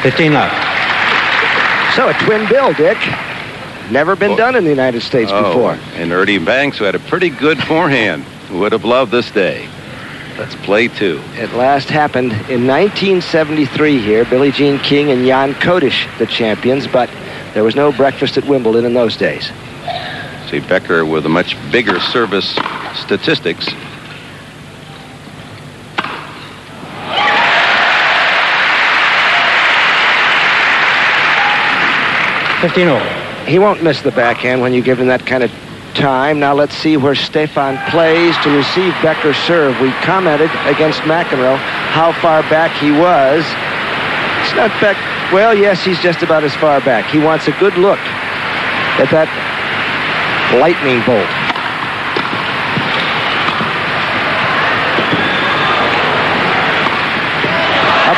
15 love. So a twin bill, Dick. Never been done in the United States before. And Ernie Banks, who had a pretty good forehand, would have loved this day. Let's play two. It last happened in 1973 here. Billie Jean King and Jan Kodish, the champions, but there was no breakfast at Wimbledon in those days. See Becker with a much bigger service statistics. He won't miss the backhand when you give him that kind of time. Now let's see where Stefan plays to receive Becker's serve. We commented against McEnroe how far back he was. It's not back. Well, yes, he's just about as far back. He wants a good look at that lightning bolt.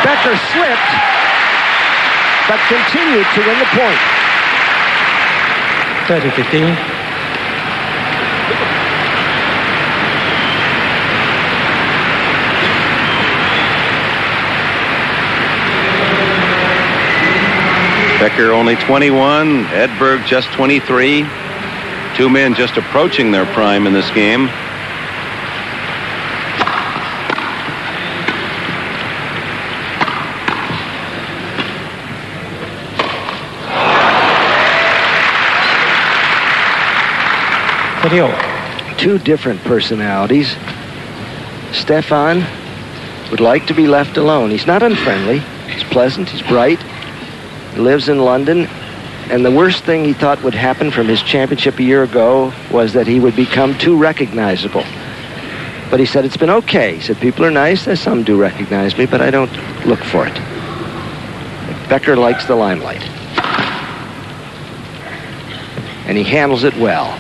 Becker slipped, but continued to win the point. 30-15. Becker only 21, Edberg just 23. Two men just approaching their prime in this game. Two different personalities. Stefan would like to be left alone. He's not unfriendly. He's pleasant. He's bright. He lives in London. And the worst thing he thought would happen from his championship a year ago was that he would become too recognizable. But he said, it's been okay. He said, people are nice. Some do recognize me, but I don't look for it. Becker likes the limelight. And he handles it well.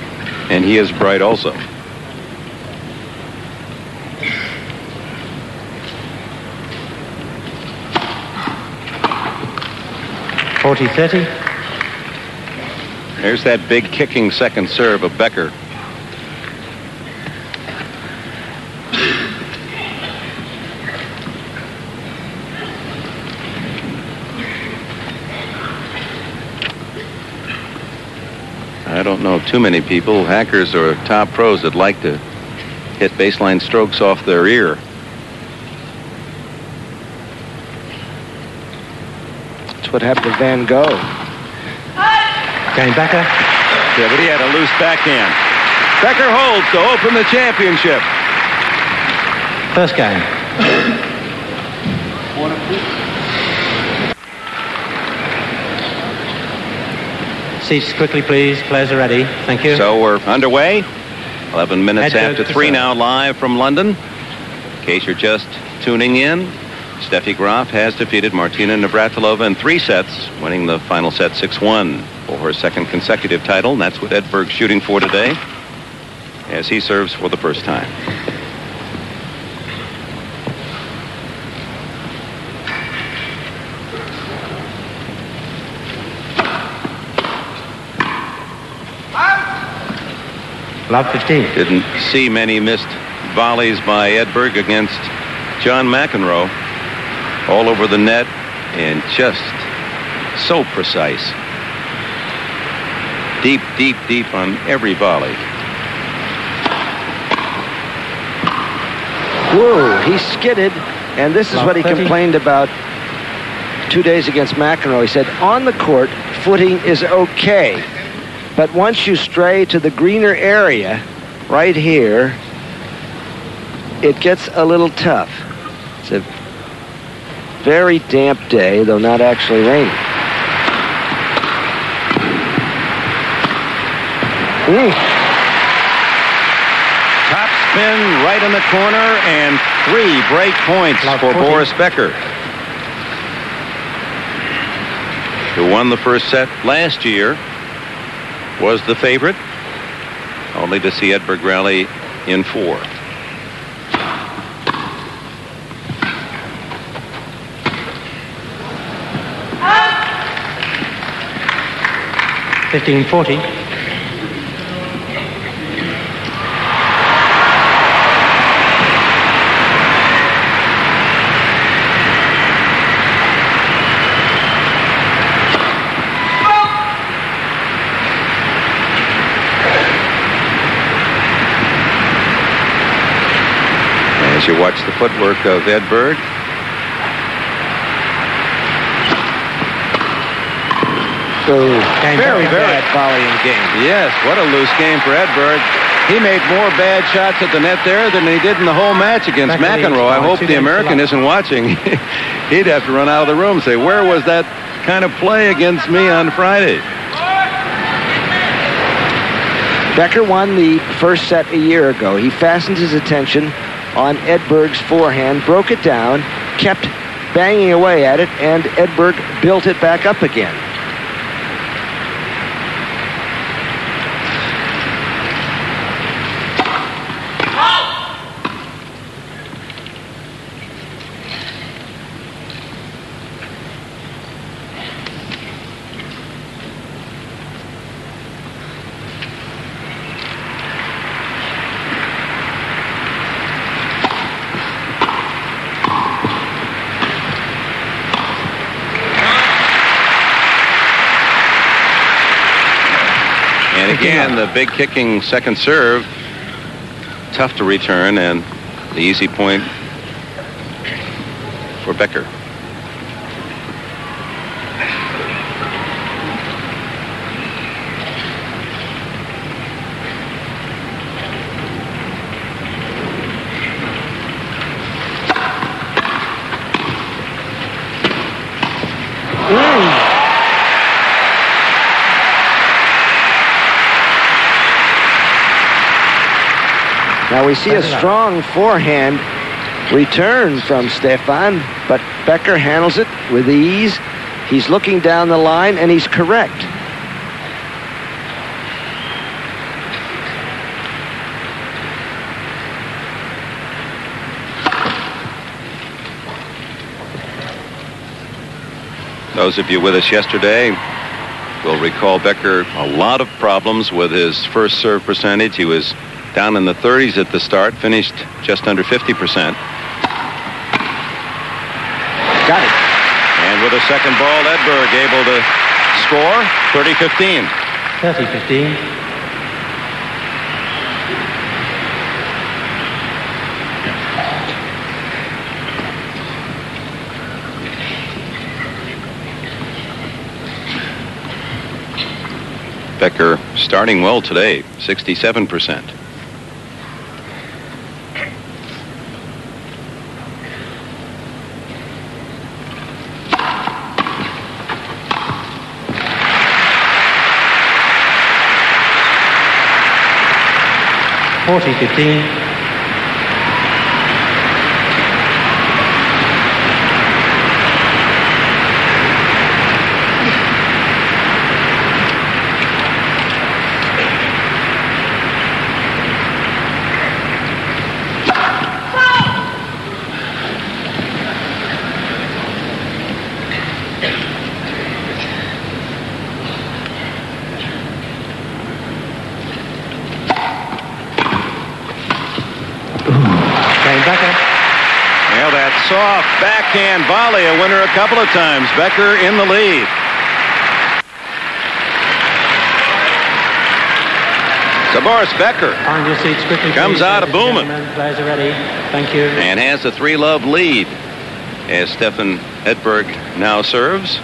And he is bright also. (40-30). There's that big kicking second serve of Becker. I don't know too many people, hackers or top pros, that like to hit baseline strokes off their ear. That's what happened to Van Gogh. Game Becker. Yeah, but he had a loose backhand. Becker holds to open the championship. First game. Seats quickly, please. Players are ready. Thank you. So we're underway. 11 minutes Edberg after 3 now, live from London. In case you're just tuning in, Steffi Graf has defeated Martina Navratilova in 3 sets, winning the final set 6-1 for her second consecutive title. And that's what Edberg's shooting for today, as he serves for the first time. Love 15. Didn't see many missed volleys by Edberg against John McEnroe. All over the net and just so precise. Deep, deep, deep on every volley. Whoa, he skidded, and this is what he complained about 2 days against McEnroe. He said, on the court, footing is okay. But once you stray to the greener area, right here, it gets a little tough. It's a very damp day, though not actually raining. Top spin right in the corner, and 3 break points for Boris Becker, who won the first set last year, was the favorite, only to see Edberg rally in 4. (15-40). As you watch the footwork of Edberg. Very bad volleying game. Yes, what a loose game for Edberg. He made more bad shots at the net there than he did in the whole match against McEnroe. I hope the American isn't watching. He'd have to run out of the room and say, where was that kind of play against me on Friday? Becker won the first set a year ago. He fastened his attention on Edberg's forehand, broke it down, kept banging away at it, and Edberg built it back up again. Again, the big kicking second serve, tough to return, and the easy point for Becker. Now we see a strong forehand return from Stefan, but Becker handles it with ease. He's looking down the line, and he's correct. Those of you with us yesterday will recall Becker a lot of problems with his first serve percentage. He was down in the 30s at the start, finished just under 50%. Got it. And with a second ball, Edberg able to score 30-15. 30-15. Becker starting well today, 67%. $40-15. Well, that soft backhand volley, a winner a couple of times. Becker in the lead. So Boris Becker Find your seats quickly, comes please, out of ladies and booming. gentlemen. Players are ready. Thank you. And has a 3-love lead as Stefan Edberg now serves.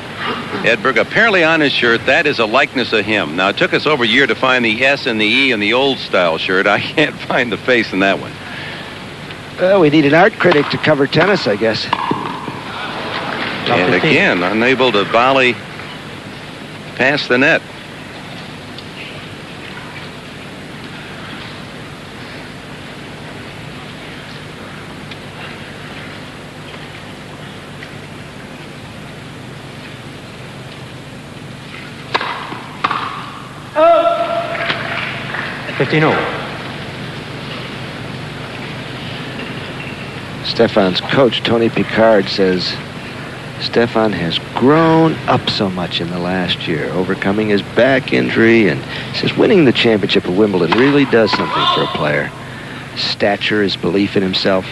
Edberg apparently on his shirt, that is a likeness of him. Now, it took us over a year to find the S and the E in the old style shirt. I can't find the face in that one. Well, we need an art critic to cover tennis, I guess. And again, unable to volley past the net. Oh! 15-0. Stefan's coach, Tony Picard, says Stefan has grown up so much in the last year, overcoming his back injury, and says winning the championship of Wimbledon really does something for a player. Stature, his belief in himself.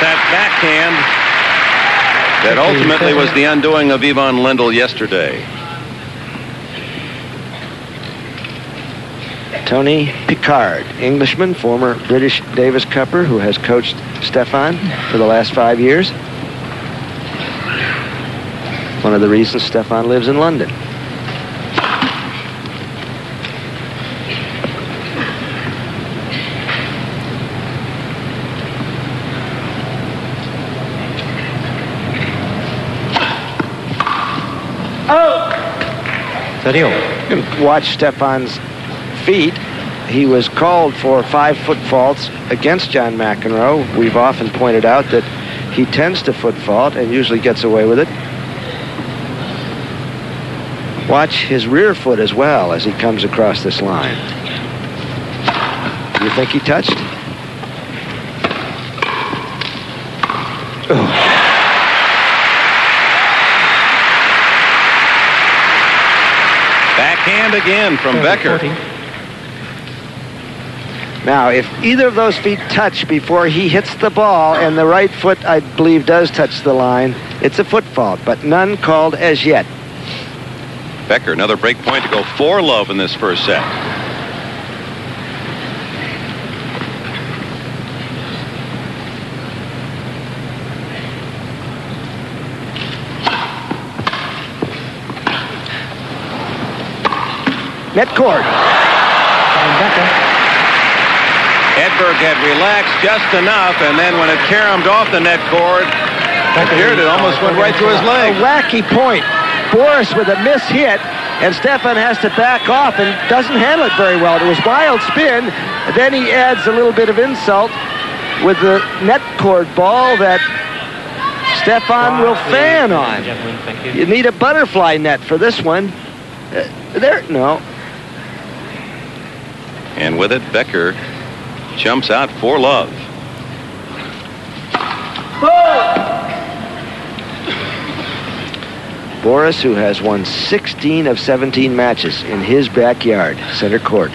that backhand that ultimately was the undoing of Yvonne Lendl yesterday. Tony Picard, Englishman, former British Davis Cupper, who has coached Stefan for the last 5 years. One of the reasons Stefan lives in London. You can watch Stefan's feet. He was called for 5-foot faults against John McEnroe. We've often pointed out that he tends to foot fault and usually gets away with it. Watch his rear foot as well as he comes across this line. Do you think he touched? Oh. Backhand again from Becker. Now, if either of those feet touch before he hits the ball, and the right foot, I believe, does touch the line, it's a foot fault, but none called as yet. Becker, another break point to go 4-love in this first set. Net cord. Edberg had relaxed just enough, and then when it caromed off the net cord, it almost went right through his leg. A wacky point. Boris with a miss hit, and Stefan has to back off and doesn't handle it very well. It was wild spin. Then he adds a little bit of insult with the net cord ball that Stefan will fan on. You need a butterfly net for this one. No. And with it, Becker jumps out 4-love. Boris, who has won 16 of 17 matches in his backyard, center court.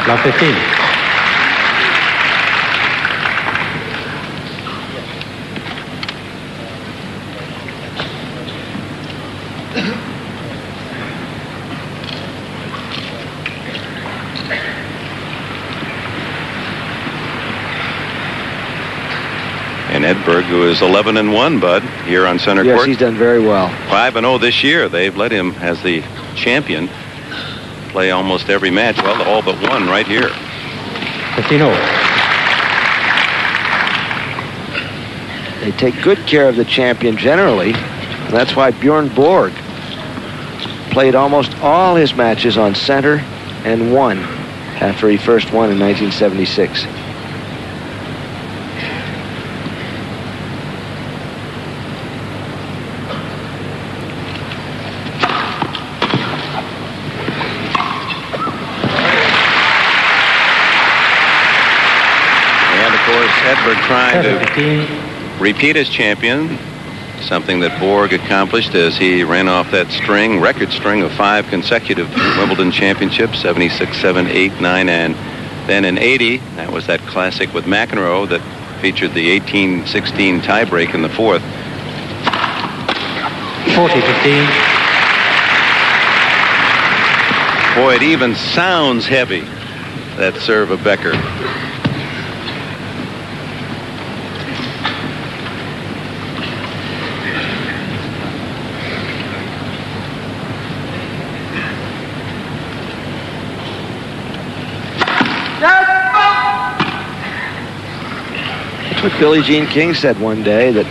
Love 15. And Edberg, who is 11-1, Bud, here on center court. Yes, he's done very well. 5-0 this year. They've let him, as the champion, play almost every match. Well, all but one right here. 15-0. They take good care of the champion generally. And that's why Bjorn Borg played almost all his matches on center and won after he first won in 1976. Edberg trying to repeat as champion, something that Borg accomplished as he ran off that record string of 5 consecutive Wimbledon championships, 76, 7, 8, 9, and then in 80, that was that classic with McEnroe that featured the 18-16 tiebreak in the fourth. 40-15. Boy, it even sounds heavy, that serve of Becker. What Billie Jean King said one day, that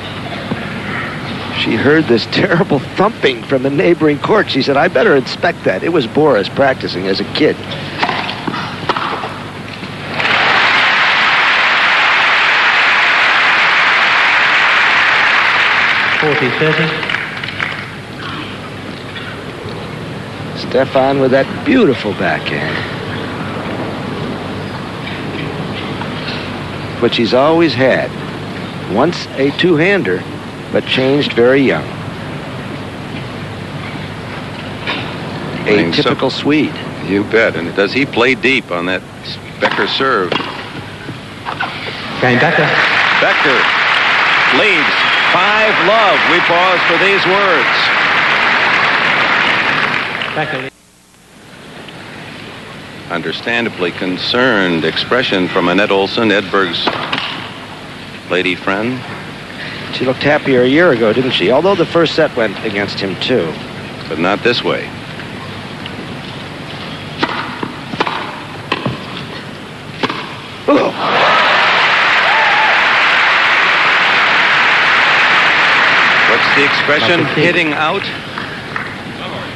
she heard this terrible thumping from the neighboring court. She said, I better inspect that. It was Boris practicing as a kid. Stefan with that beautiful backhand, which he's always had. Once a two-hander, but changed very young. A typical Swede. You bet. And does he play deep on that Becker serve? Game Becker. Becker leads 5-love. We pause for these words. Becker. Understandably concerned expression from Annette Olson, Edberg's lady friend. She looked happier a year ago, didn't she? Although the first set went against him, too. But not this way. Ooh. What's the expression? Hitting out?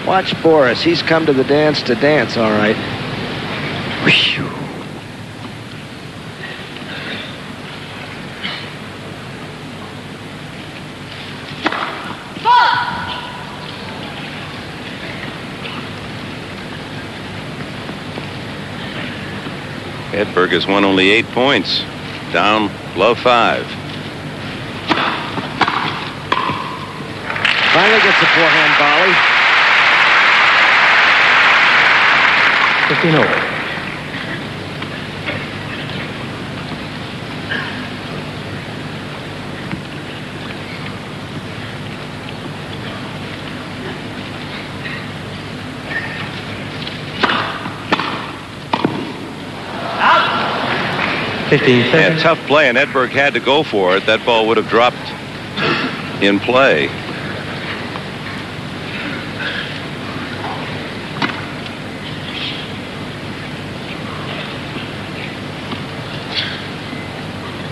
Watch Boris. He's come to the dance to dance, all right. Whew. Edberg has won only 8 points. Down, love 5. Finally gets a forehand volley. 15-0. Yeah, tough play, and Edberg had to go for it. That ball would have dropped in play.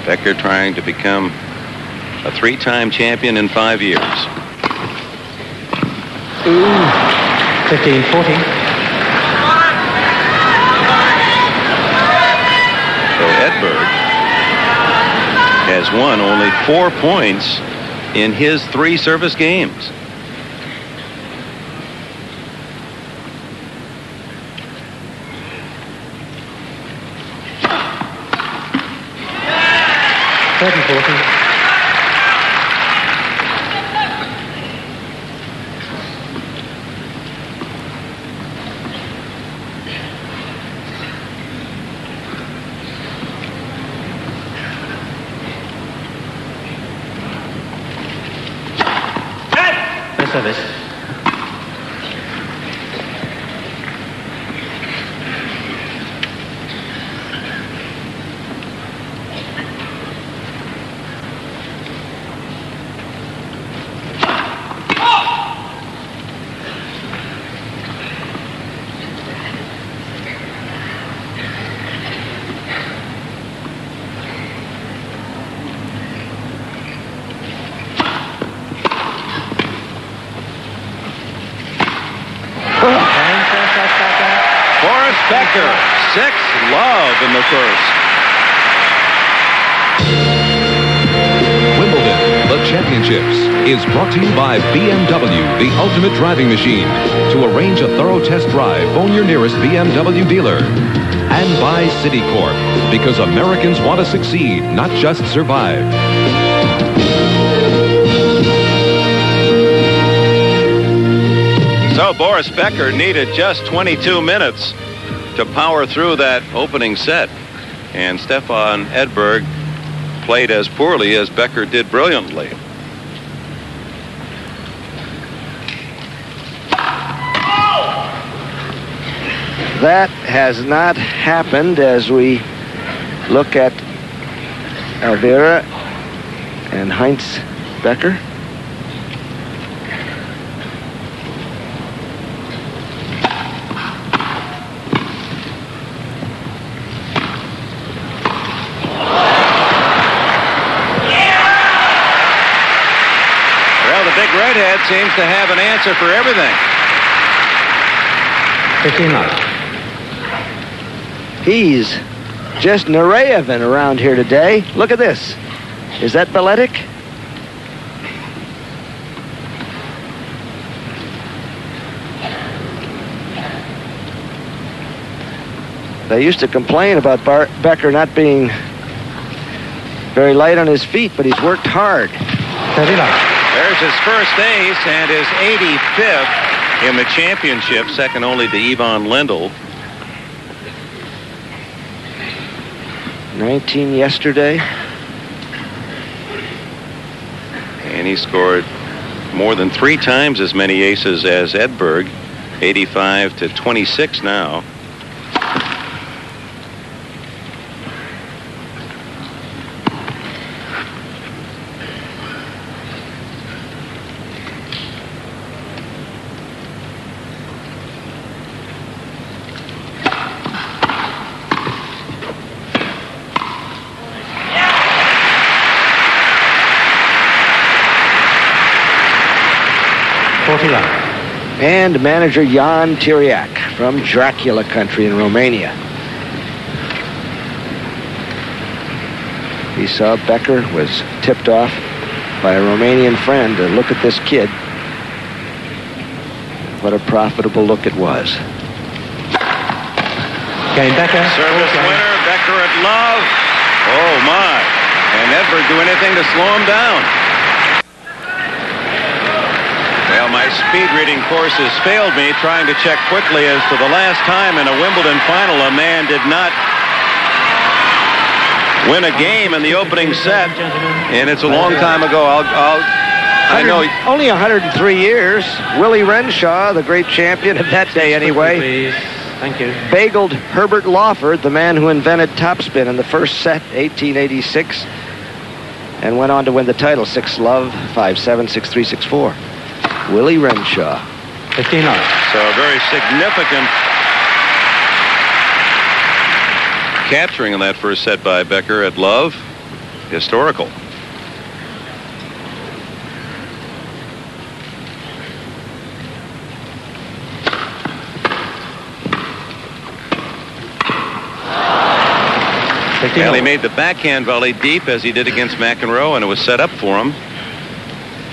Becker trying to become a 3-time champion in 5 years. Ooh. 15-14. Edberg has won only 4 points in his 3 service games. Service. Boris Becker, 6-love in the first. Wimbledon, the championships, is brought to you by BMW, the ultimate driving machine. To arrange a thorough test drive, phone your nearest BMW dealer. And by Citicorp, because Americans want to succeed, not just survive. So Boris Becker needed just 22 minutes to power through that opening set. And Stefan Edberg played as poorly as Becker did brilliantly. That has not happened as we look at Alvira and Heinz Becker. Well, the big redhead seems to have an answer for everything. 15-9. He's just Nureyev around here today. Look at this. Is that Beletic? They used to complain about Becker not being very light on his feet, but he's worked hard. 39. There's his first ace and his 85th in the championship, second only to Ivan Lendl. 19 yesterday. And he scored more than 3 times as many aces as Edberg. 85-26 now. And manager Jan Tiriac from Dracula country in Romania. He saw Becker was tipped off by a Romanian friend to look at this kid. What a profitable look it was. Okay, Becker. Service winner, Becker at love. Oh, my. And Edberg do anything to slow him down. Well, my speed reading course has failed me trying to check quickly as to the last time in a Wimbledon final a man did not win a game in the opening set. And it's a long time ago. I know. Only 103 years. Willie Renshaw, the great champion of that day anyway. Please. Thank you. Bageled Herbert Lawford, the man who invented topspin in the first set, 1886, and went on to win the title 6-love, 5-7, 6-3, 6-4. Willie Renshaw. 15 off. So a very significant capturing in that first set by Becker at love. Historical. Well, he made the backhand volley deep as he did against McEnroe, and it was set up for him.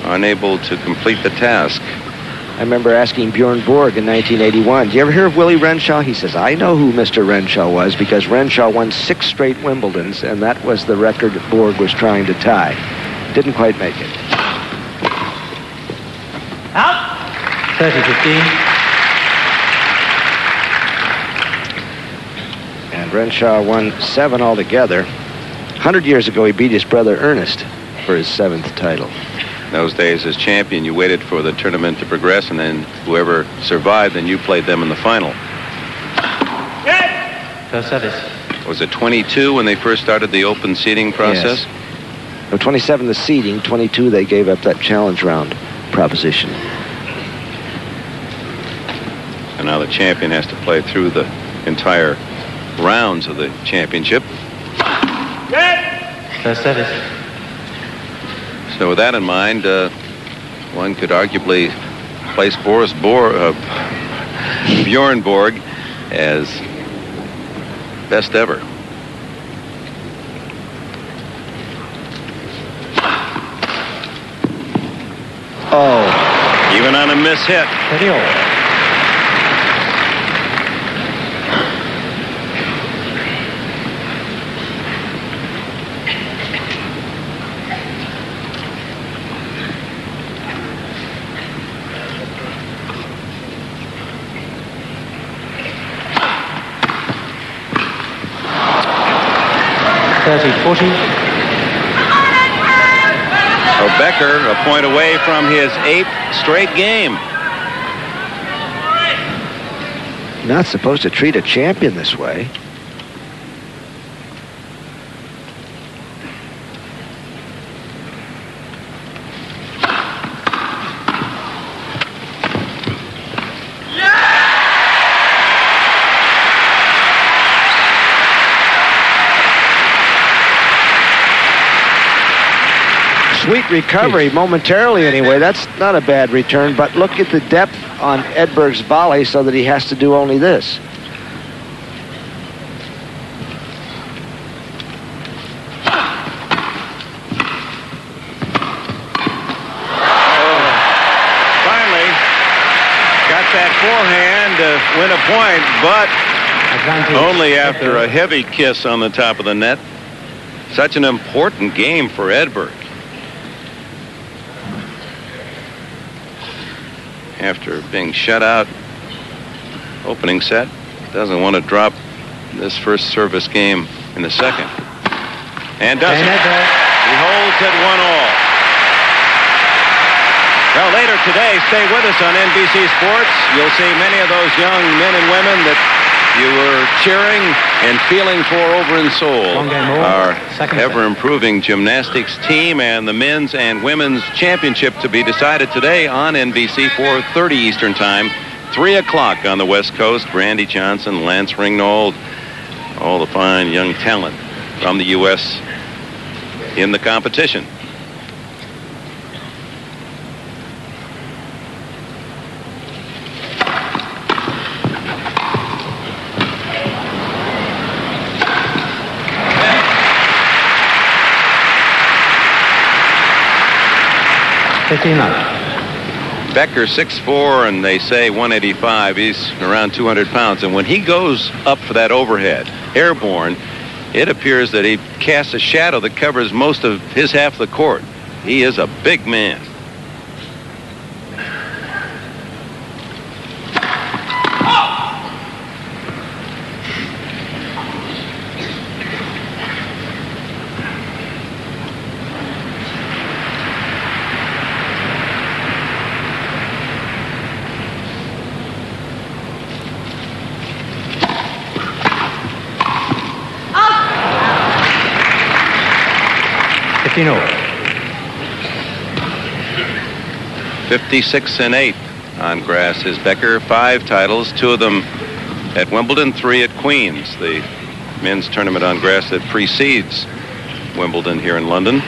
Unable to complete the task. I remember asking Bjorn Borg in 1981, do you ever hear of Willie Renshaw? He says, I know who Mr. Renshaw was because Renshaw won 6 straight Wimbledons, and that was the record Borg was trying to tie. Didn't quite make it. Out. 30-15. And Renshaw won 7 altogether. 100 years ago, he beat his brother Ernest for his 7th title. Those days as champion, you waited for the tournament to progress, and then whoever survived, then you played them in the final. First service. Was it 22 when they first started the open seeding process? Yes. No, 27 the seeding, 22 they gave up that challenge round proposition. And now the champion has to play through the entire rounds of the championship. First service. So with that in mind, one could arguably place Bjorn Borg as best ever. Oh. Even on a miss hit. Video. So Becker a point away from his 8th straight game. Not supposed to treat a champion this way. Sweet recovery momentarily anyway. That's not a bad return, but look at the depth on Edberg's volley so that he has to do only this. Finally got that forehand to win a point, but only after a heavy kiss on the top of the net. Such an important game for Edberg. After being shut out opening set, doesn't want to drop this first service game in the second. And doesn't. And Edberg. He holds at 1-all. Well, later today, stay with us on NBC Sports. You'll see many of those young men and women that you were cheering and feeling for over in Seoul. Our ever-improving gymnastics team and the men's and women's championship to be decided today on NBC, 4:30 Eastern Time, 3 o'clock on the West Coast. Randy Johnson, Lance Ringnold, all the fine young talent from the U.S. in the competition. Becker 6'4", and they say 185. He's around 200 pounds. And when he goes up for that overhead, airborne, it appears that he casts a shadow that covers most of his half of the court. He is a big man. You know. 56-8 on grass is Becker. 5 titles, 2 of them at Wimbledon, 3 at Queens, the men's tournament on grass that precedes Wimbledon here in London.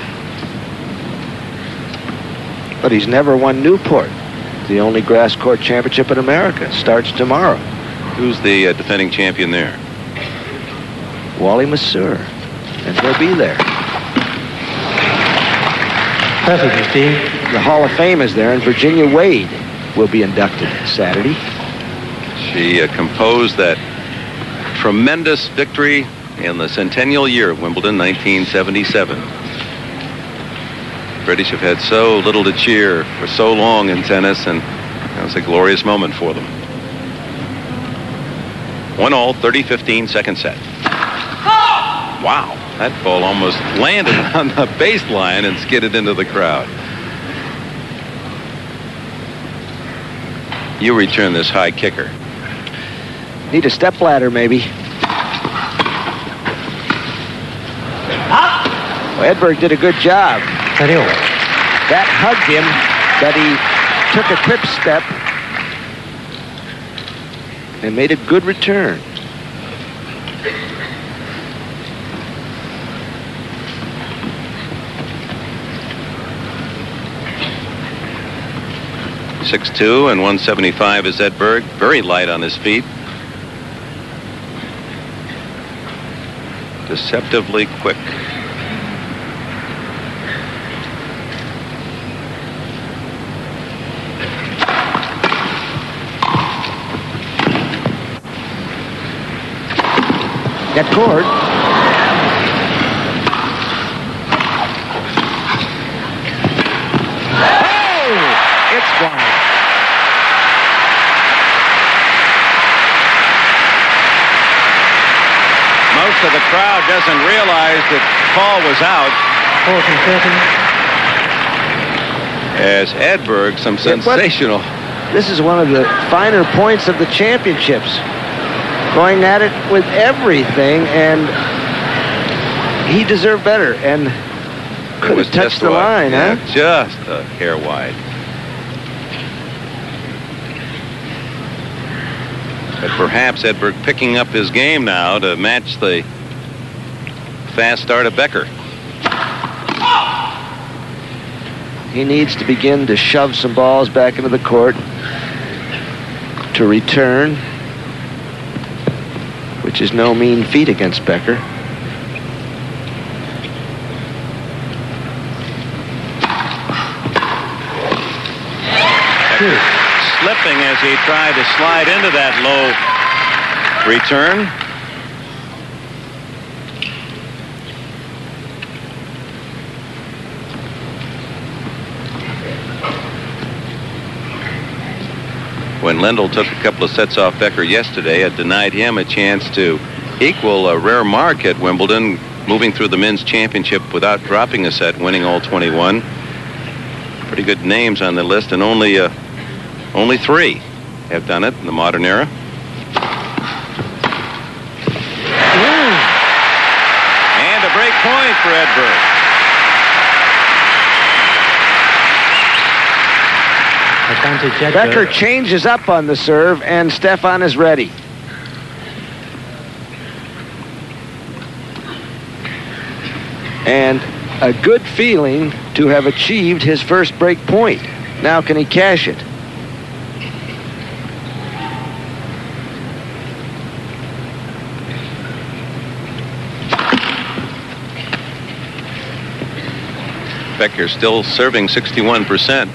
But he's never won Newport, the only grass court championship in America. Starts tomorrow. Who's the defending champion there? Wally Masur, and he'll be there. Perfect, Steve. The Hall of Fame is there, and Virginia Wade will be inducted Saturday. She composed that tremendous victory in the centennial year of Wimbledon, 1977. British have had so little to cheer for so long in tennis, and that was a glorious moment for them. 1-all, 30-15, second set. Wow. That ball almost landed on the baseline and skidded into the crowd. You return this high kicker. Need a step ladder, maybe. Well, Edberg did a good job. That hugged him, but he took a quick step and made a good return. .62 and 175 is Edberg. Very light on his feet. Deceptively quick. Get court. Oh! It's wide. Most of the crowd doesn't realize that Paul was out. As Edberg, some sensational. This is one of the finer points of the championships. Going at it with everything, and he deserved better, and could have touched the line, huh? Just a hair wide. But perhaps Edberg picking up his game now to match the fast start of Becker. He needs to begin to shove some balls back into the court to return, which is no mean feat against Becker. Slipping as he tried to slide into that low return. When Lendl took a couple of sets off Becker yesterday, it denied him a chance to equal a rare mark at Wimbledon, moving through the men's championship without dropping a set, winning all 21. Pretty good names on the list, and only 3 have done it in the modern era. And a break point for Edberg. Advantage Edberg. Becker changes up on the serve, and Stefan is ready. And a good feeling to have achieved his first break point. Now can he cash it? Becker still serving 61%.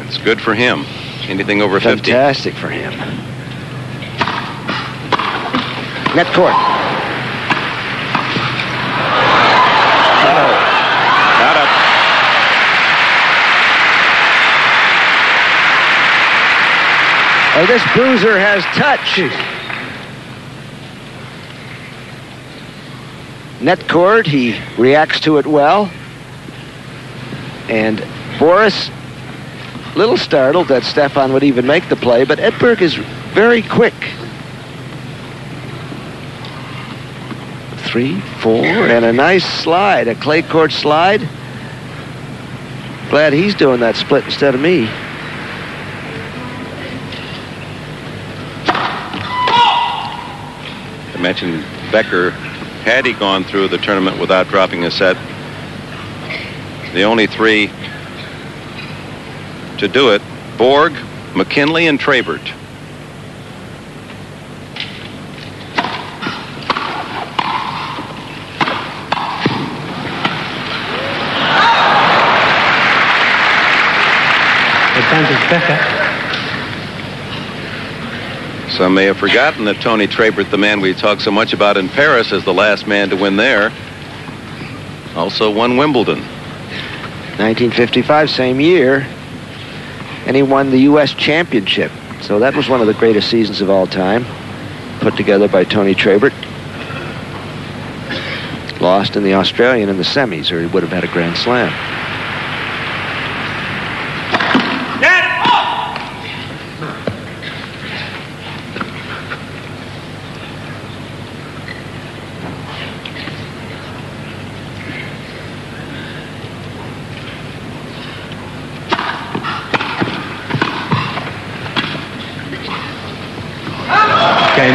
It's good for him. Anything over 50. Fantastic for him. Net court. Not up. Oh, this bruiser has touch. Net court, he reacts to it well. And Boris, a little startled that Stefan would even make the play, but Edberg is very quick. 3, 4, and a nice slide, a clay court slide. Glad he's doing that split instead of me. I mentioned Becker, had he gone through the tournament without dropping a set, the only 3 to do it, Borg, McKinley, and Trabert. Advantage Becker. Some may have forgotten that Tony Trabert, the man we talked so much about in Paris, is the last man to win there. Also won Wimbledon. 1955, same year. And he won the U.S. Championship. So that was one of the greatest seasons of all time, put together by Tony Trabert. Lost in the Australian in the semis, or he would have had a Grand Slam.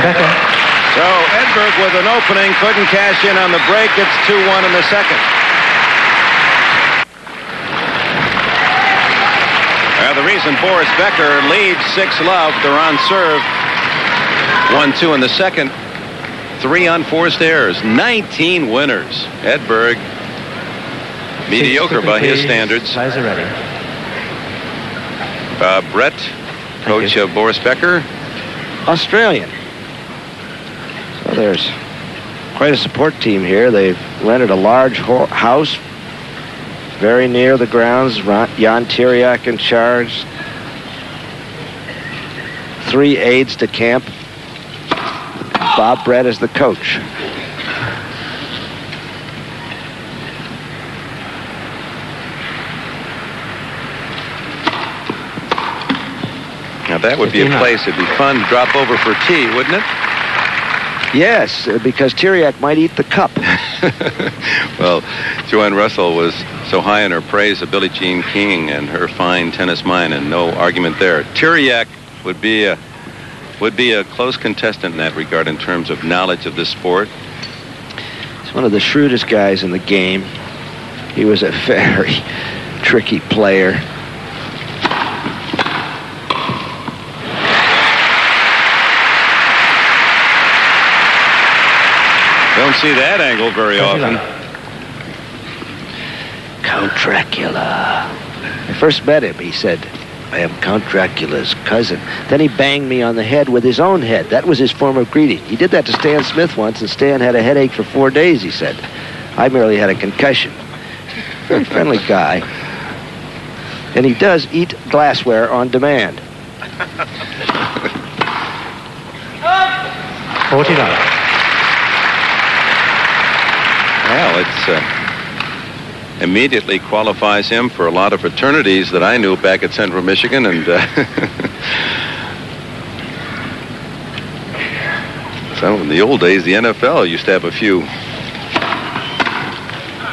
Becker. So Edberg with an opening, couldn't cash in on the break. It's 2-1 in the second. Well, the reason Boris Becker leads 6-love, they're on serve. 1-2 in the second. 3 unforced errors. 19 winners. Edberg, mediocre by his standards. Players are ready. Brett, coach of Boris Becker. Australian. So there's quite a support team here. They've rented a large house very near the grounds. Jan Tiriac in charge. 3 aides de camp. Bob Brett is the coach. Now that would be a place it'd be fun to drop over for tea, wouldn't it? Yes, because Tiriac might eat the cup. Well, Joanne Russell was so high in her praise of Billie Jean King and her fine tennis mind, and no argument there. Tiriac would be a close contestant in that regard in terms of knowledge of this sport. He's one of the shrewdest guys in the game. He was a very tricky player. Don't see that angle very often. Count Dracula. I first met him. He said, "I am Count Dracula's cousin." Then he banged me on the head with his own head. That was his form of greeting. He did that to Stan Smith once, and Stan had a headache for 4 days, he said. I merely had a concussion. Very friendly guy. And he does eat glassware on demand. 49. Well, it's immediately qualifies him for a lot of fraternities that I knew back at Central Michigan, and so in the old days, the NFL used to have a few.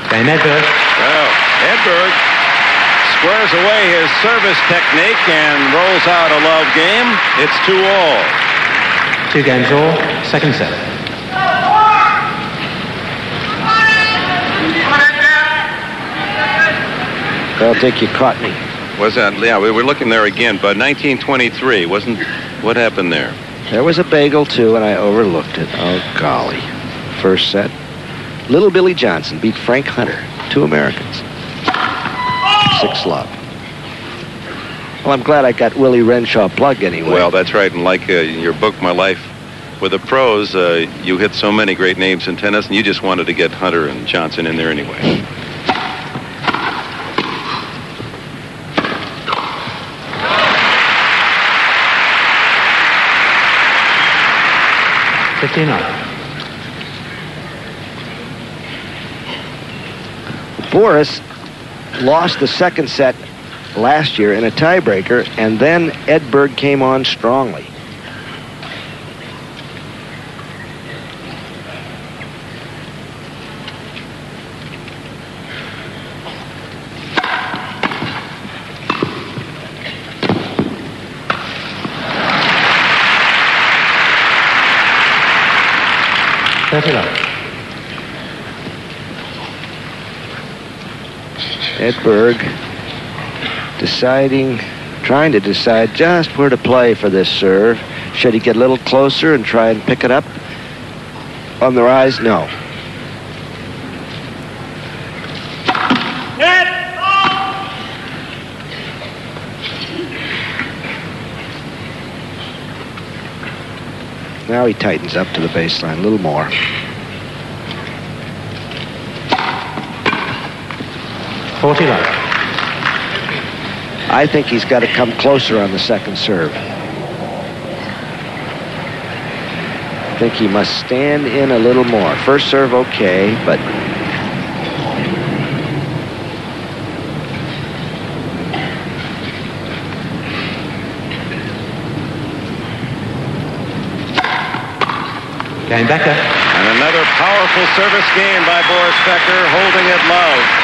Game Edberg. Well, Edberg squares away his service technique and rolls out a love game. It's 2-all. 2 games all. Second set. I'll take you caught me. Was that? Yeah, we were looking there again, but 1923 wasn't. What happened there? There was a bagel, too, and I overlooked it. Oh, golly. First set. Little Billy Johnson beat Frank Hunter. 2 Americans. 6-love. Well, I'm glad I got Willie Renshaw plugged anyway. Well, that's right. And like your book, My Life with the Pros, you hit so many great names in tennis, and you just wanted to get Hunter and Johnson in there anyway. Boris lost the second set last year in a tiebreaker, and then Edberg came on strongly. Edberg trying to decide just where to play for this serve. Should he get a little closer and try and pick it up on the rise? No. Now he tightens up to the baseline a little more. I think he's got to come closer on the second serve. I think he must stand in a little more. First serve, okay, but Game Becker. And another powerful service game by Boris Becker, holding it low.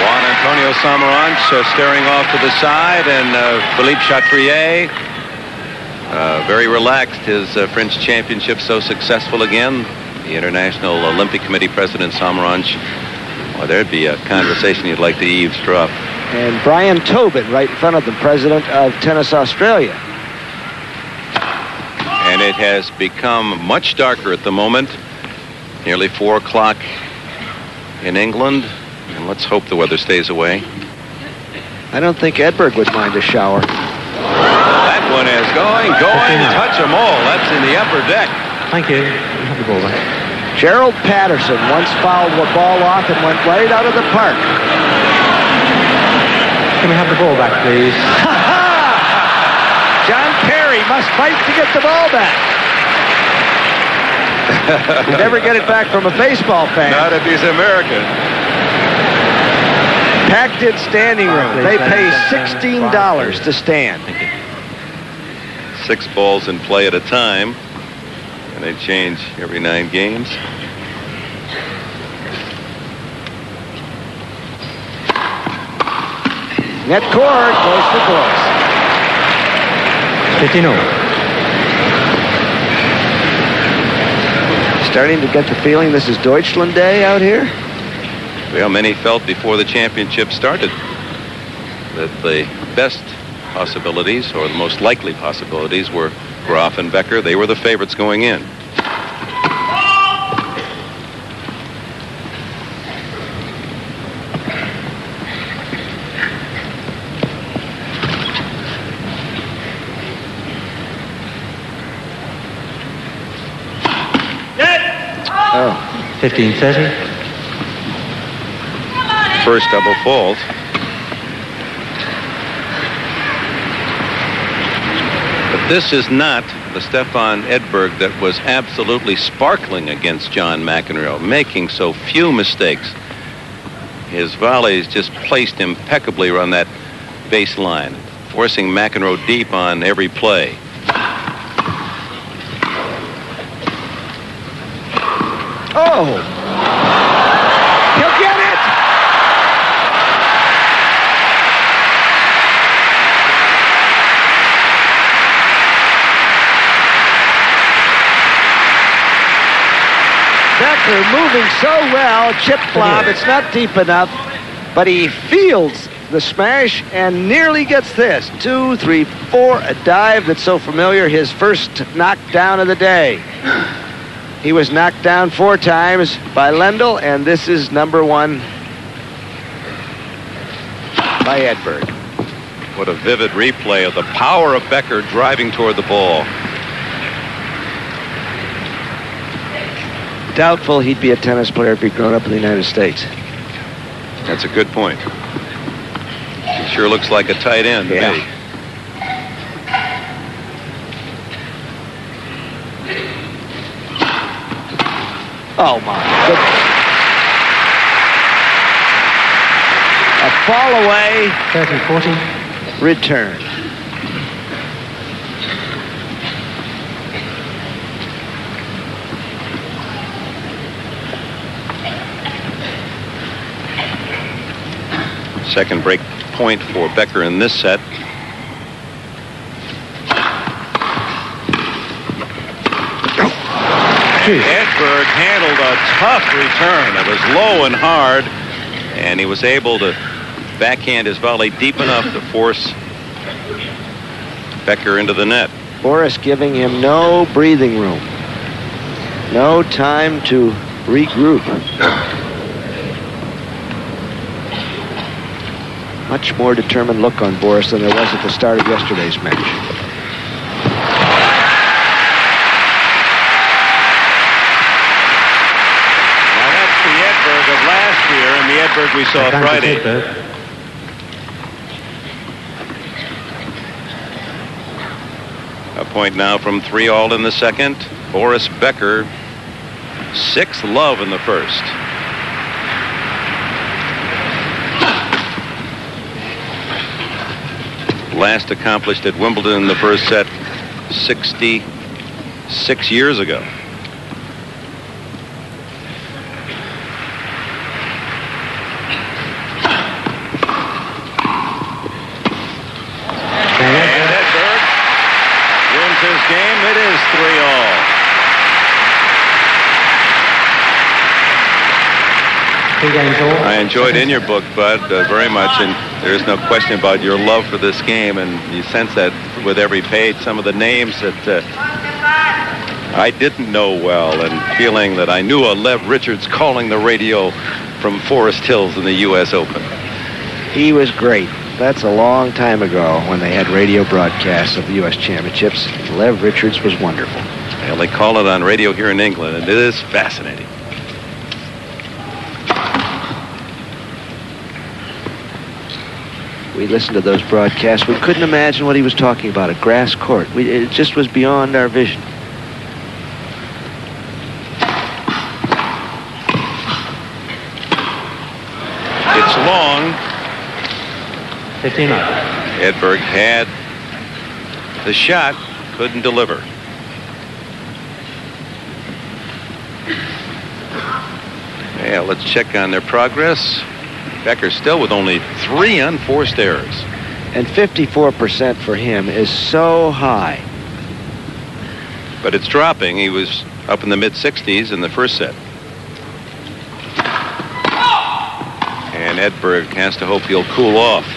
Juan Antonio Samaranch staring off to the side, and Philippe Chatrier very relaxed. His French championship so successful again. The International Olympic Committee President Samaranch, well, there'd be a conversation you'd like to eavesdrop. And Brian Tobin right in front of the president of Tennis Australia. And it has become much darker at the moment. Nearly 4 o'clock in England. And let's hope the weather stays away. I don't think Edberg would mind a shower. That one is going, touch them all. That's in the upper deck. Thank you. Have the ball back. Gerald Patterson once fouled the ball off and went right out of the park. Can we have the ball back, please? John Perry must fight to get the ball back. You never get it back from a baseball fan. Not if he's American. Packed-in standing room. They pay $16 to stand. 6 balls in play at a time. And they change every 9 games. Net cord goes for Boris. 15-0. Starting to get the feeling this is Deutschland Day out here? Well, many felt before the championship started that the best possibilities, or the most likely possibilities, were Graf and Becker. They were the favorites going in. Oh. 15-30. First double fault. But this is not the Stefan Edberg that was absolutely sparkling against John McEnroe, making so few mistakes. His volleys just placed impeccably on that baseline, forcing McEnroe deep on every play. Oh! He'll get it! Becker moving so well, chip flop, it's not deep enough, but he fields the smash and nearly gets this. 2, 3, 4, a dive that's so familiar, his first knockdown of the day. He was knocked down 4 times by Lendl, and this is number 1 by Edberg. What a vivid replay of the power of Becker driving toward the ball. Doubtful he'd be a tennis player if he'd grown up in the United States. That's a good point. He sure looks like a tight end to me. Oh, my goodness. A fall away. 30-40. Return. Second break point for Becker in this set. Edberg handled a tough return. It was low and hard, and he was able to backhand his volley deep enough to force Becker into the net. Boris giving him no breathing room. No time to regroup. Much more determined look on Boris than there was at the start of yesterday's match. Now that's the Edberg of last year and the Edberg we saw Friday. A point now from 3-all in the second. Boris Becker, 6-love in the first. Last accomplished at Wimbledon in the first set 66 years ago. And Edberg wins his game. It is 3-all. I enjoyed in your book, Bud, very much, and there's no question about your love for this game, and you sense that with every page. Some of the names that I didn't know well, and feeling that I knew a Lev Richards calling the radio from Forest Hills in the U.S. Open. He was great. That's a long time ago when they had radio broadcasts of the U.S. Championships. Lev Richards was wonderful. Well, they call it on radio here in England, and it is fascinating. We listened to those broadcasts. We couldn't imagine what he was talking about, a grass court. It just was beyond our vision. It's long. 15-9. Edberg had the shot, couldn't deliver. Yeah, let's check on their progress. Becker still with only 3 unforced errors. And 54% for him is so high. But it's dropping. He was up in the mid-60s in the first set. And Edberg has to hope he'll cool off.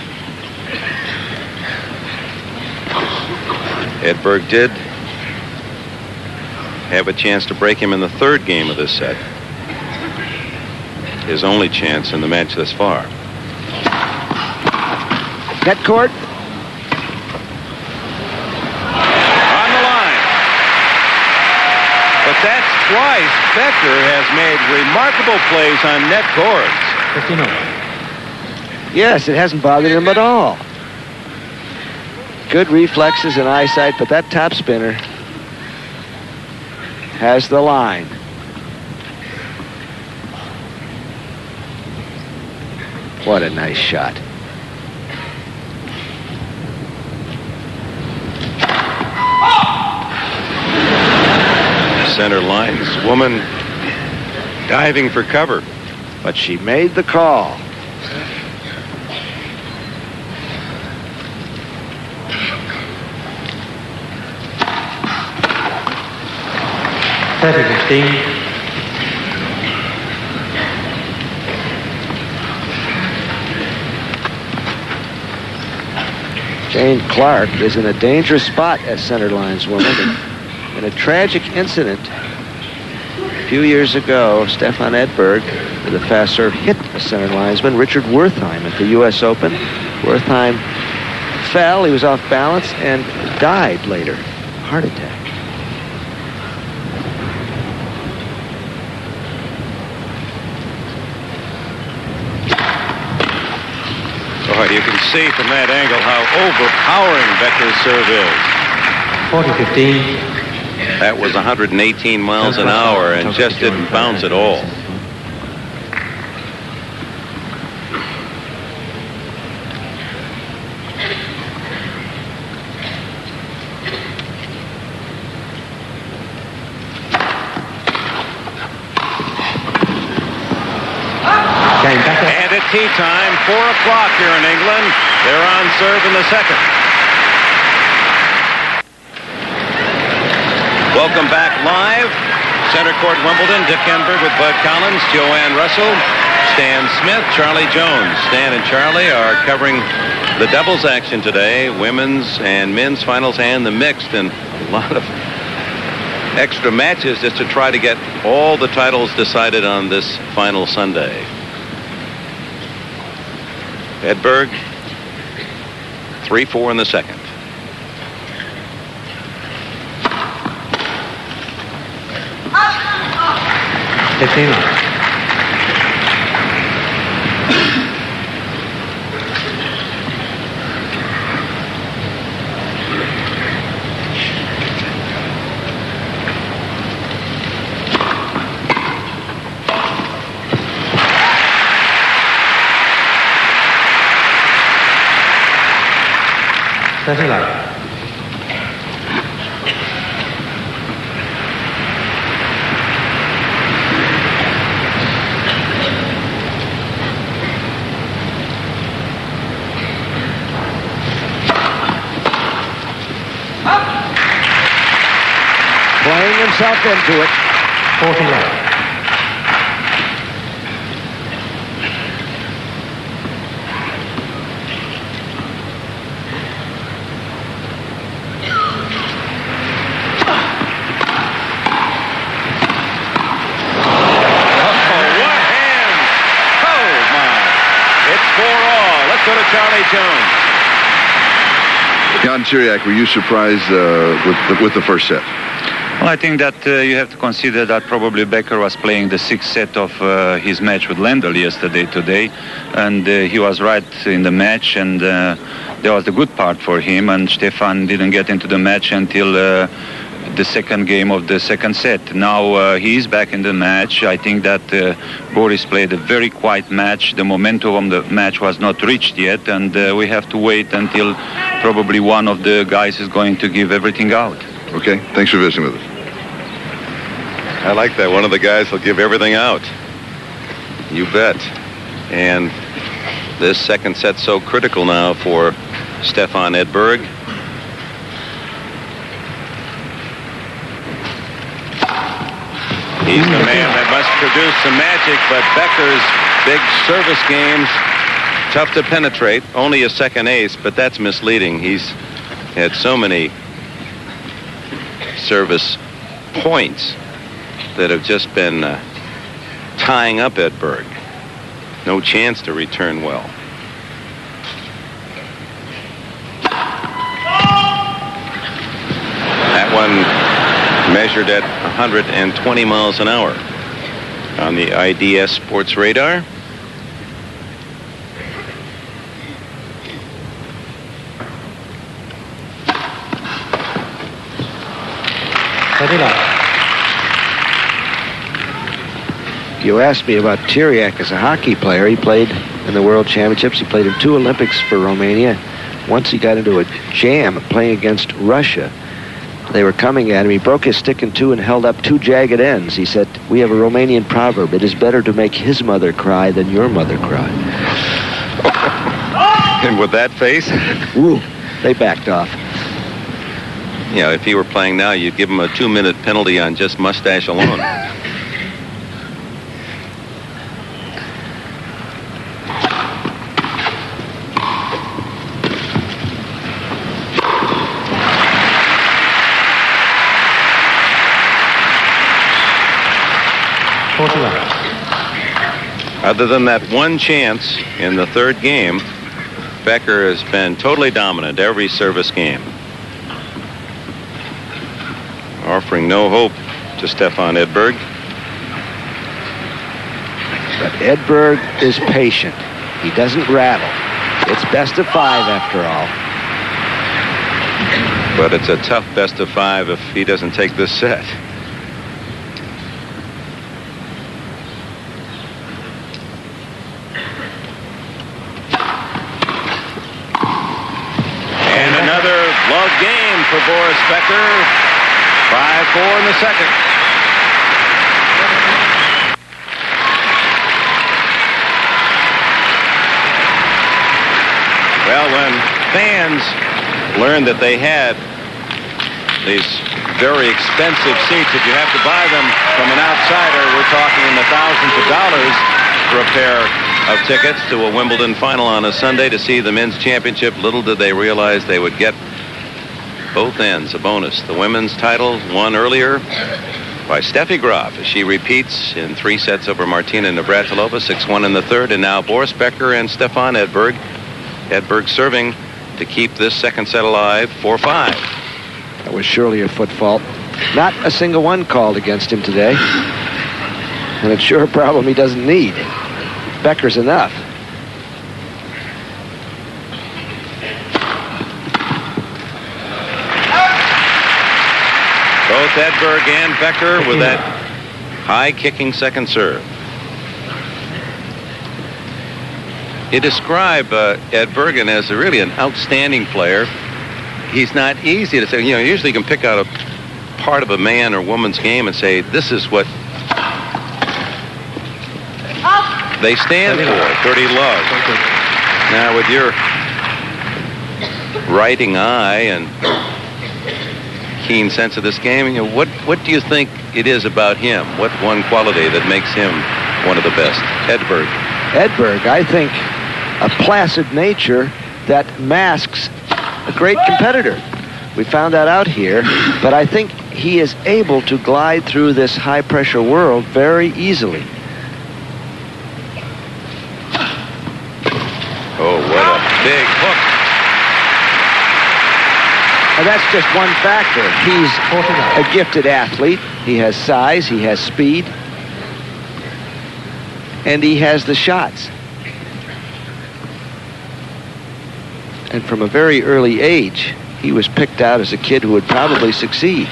Edberg did have a chance to break him in the third game of this set. His only chance in the match thus far. Net court. On the line. But that's twice Becker has made remarkable plays on net courts. 15-0. Yes, it hasn't bothered him at all. good reflexes and eyesight, but that top spinner has the line. What a nice shot. Center line. This woman diving for cover. But she made the call. Jane Clark is in a dangerous spot as center lineswoman. In a tragic incident a few years ago, Stefan Edberg, with a fast serve, hit a center linesman, Richard Wertheim, at the U.S. Open. Wertheim fell, he was off balance, and died later. Heart attack. Oh, you can see from that angle how overpowering Becker's serve is. 40-15. That was 118 miles an hour and just didn't bounce at all. And at tea time, 4 o'clock here in England. They're on serve in the second. Welcome back live. Center court, Wimbledon. Dick Edberg with Bud Collins, Joanne Russell, Stan Smith, Charlie Jones. Stan and Charlie are covering the doubles action today, women's and men's finals and the mixed, and a lot of extra matches just to try to get all the titles decided on this final Sunday. Edberg, 3-4 in the second. Playing himself into it. 40 left. Charlie Jones. Jan Chiriak, were you surprised with the first set? Well, I think that you have to consider that probably Becker was playing the sixth set of his match with Lendl today, and he was right in the match, and that was the good part for him, and Stefan didn't get into the match until the second game of the second set. Now he is back in the match. I think that Boris played a very quiet match. The momentum of the match was not reached yet, and we have to wait until probably one of the guys is going to give everything out. Okay, thanks for visiting with us. I like that. One of the guys will give everything out. You bet. And this second set's so critical now for Stefan Edberg. He's the man that must produce some magic, but Becker's big service games, tough to penetrate. Only a second ace, but that's misleading. He's had so many service points that have just been tying up Edberg. No chance to return well. That one measured at 120 miles an hour on the IDS Sports Radar. 30 love. You asked me about Tiriac as a hockey player. He played in the World Championships. He played in 2 Olympics for Romania. Once he got into a jam playing against Russia. They were coming at him. He broke his stick in 2 and held up 2 jagged ends. He said, "We have a Romanian proverb. It is better to make his mother cry than your mother cry." And with that face, Ooh, they backed off. you know, if he were playing now, you'd give him a 2-minute penalty on just mustache alone. Other than that one chance in the 3rd game, Becker has been totally dominant every service game, offering no hope to Stefan Edberg. But Edberg is patient. He doesn't rattle. It's best of 5 after all. But it's a tough best of 5 if he doesn't take this set. Love game for Boris Becker. 5-4 in the second. Well, when fans learned that they had these very expensive seats, if you have to buy them from an outsider, we're talking in the thousands of dollars for a pair of tickets to a Wimbledon final on a Sunday to see the men's championship, little did they realize they would get both ends, a bonus. The women's title won earlier by Steffi Graf as she repeats in 3 sets over Martina Navratilova, 6-1 in the 3rd, and now Boris Becker and Stefan Edberg. Edberg serving to keep this 2nd set alive, 4-5. That was surely a foot fault. Not a single one called against him today. And it's sure a problem he doesn't need. Becker's enough. Both Edberg and Becker with that high-kicking second serve. You describe Edberg as really an outstanding player. He's not easy to say. You know, usually you can pick out a part of a man or woman's game and say, this is what they stand for. 30 love. Now, with your writing eye and keen sense of this game, you know, what do you think it is about him? What one quality that makes him one of the best? Edberg. Edberg, I think, a placid nature that masks a great competitor. We found that out here, but I think he is able to glide through this high-pressure world very easily. Oh, what a big hook. And that's just one factor. He's a gifted athlete. He has size, he has speed, and he has the shots. And from a very early age, he was picked out as a kid who would probably succeed.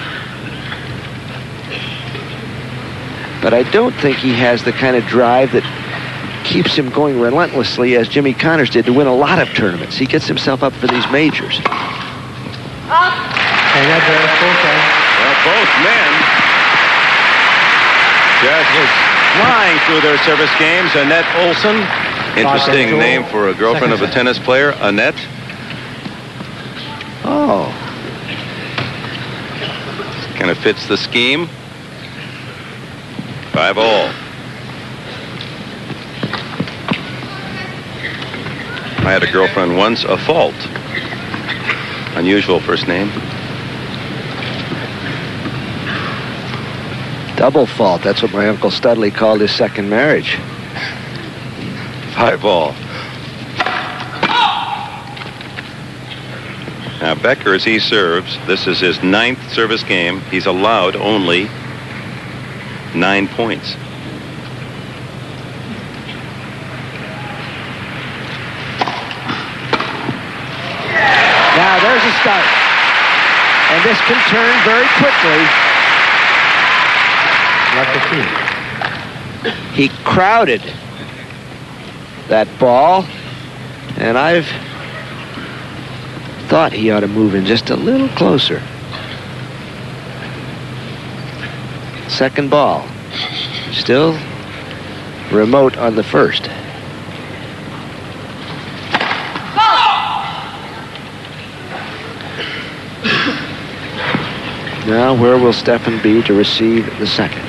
But I don't think he has the kind of drive that keeps him going relentlessly as Jimmy Connors did to win a lot of tournaments. He gets himself up for these majors. And well, both men just flying through their service games. Annette Olson, interesting name for a girlfriend of a tennis player, Annette. Oh. Kind of fits the scheme. 5-all. I had a girlfriend once, a Fault. Unusual first name. Double fault. That's what my Uncle Studley called his second marriage. 5-all. Now Becker, as he serves, this is his 9th service game. He's allowed only 9 points. Now there's a start. And this can turn very quickly Love 15. He crowded that ball, and I've thought he ought to move in just a little closer. Second ball. Still remote on the first. Now, where will Stefan be to receive the second?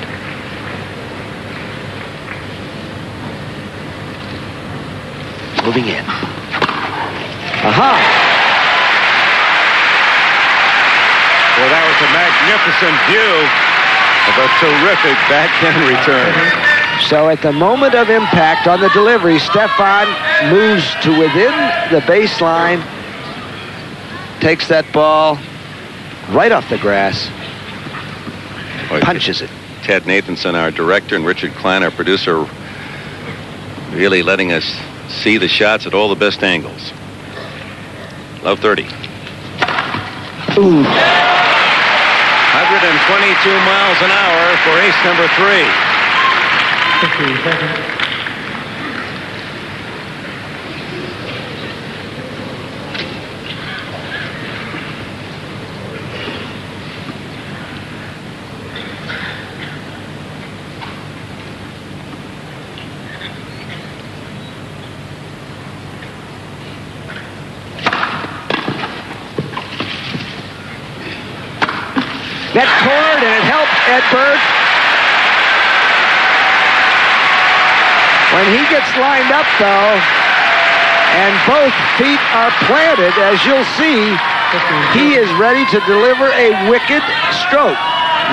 Moving in. Aha! Well, that was a magnificent view of a terrific backhand return. So at the moment of impact on the delivery, Stefan moves to within the baseline, takes that ball right off the grass, punches it. Ted Nathanson, our director, and Richard Klein, our producer, really letting us see the shots at all the best angles. Love 30. Ooh. 122 miles an hour for ace number 3. 15 seconds. That cornered, and it helped Edberg. When he gets lined up, though, and both feet are planted, as you'll see, he is ready to deliver a wicked stroke.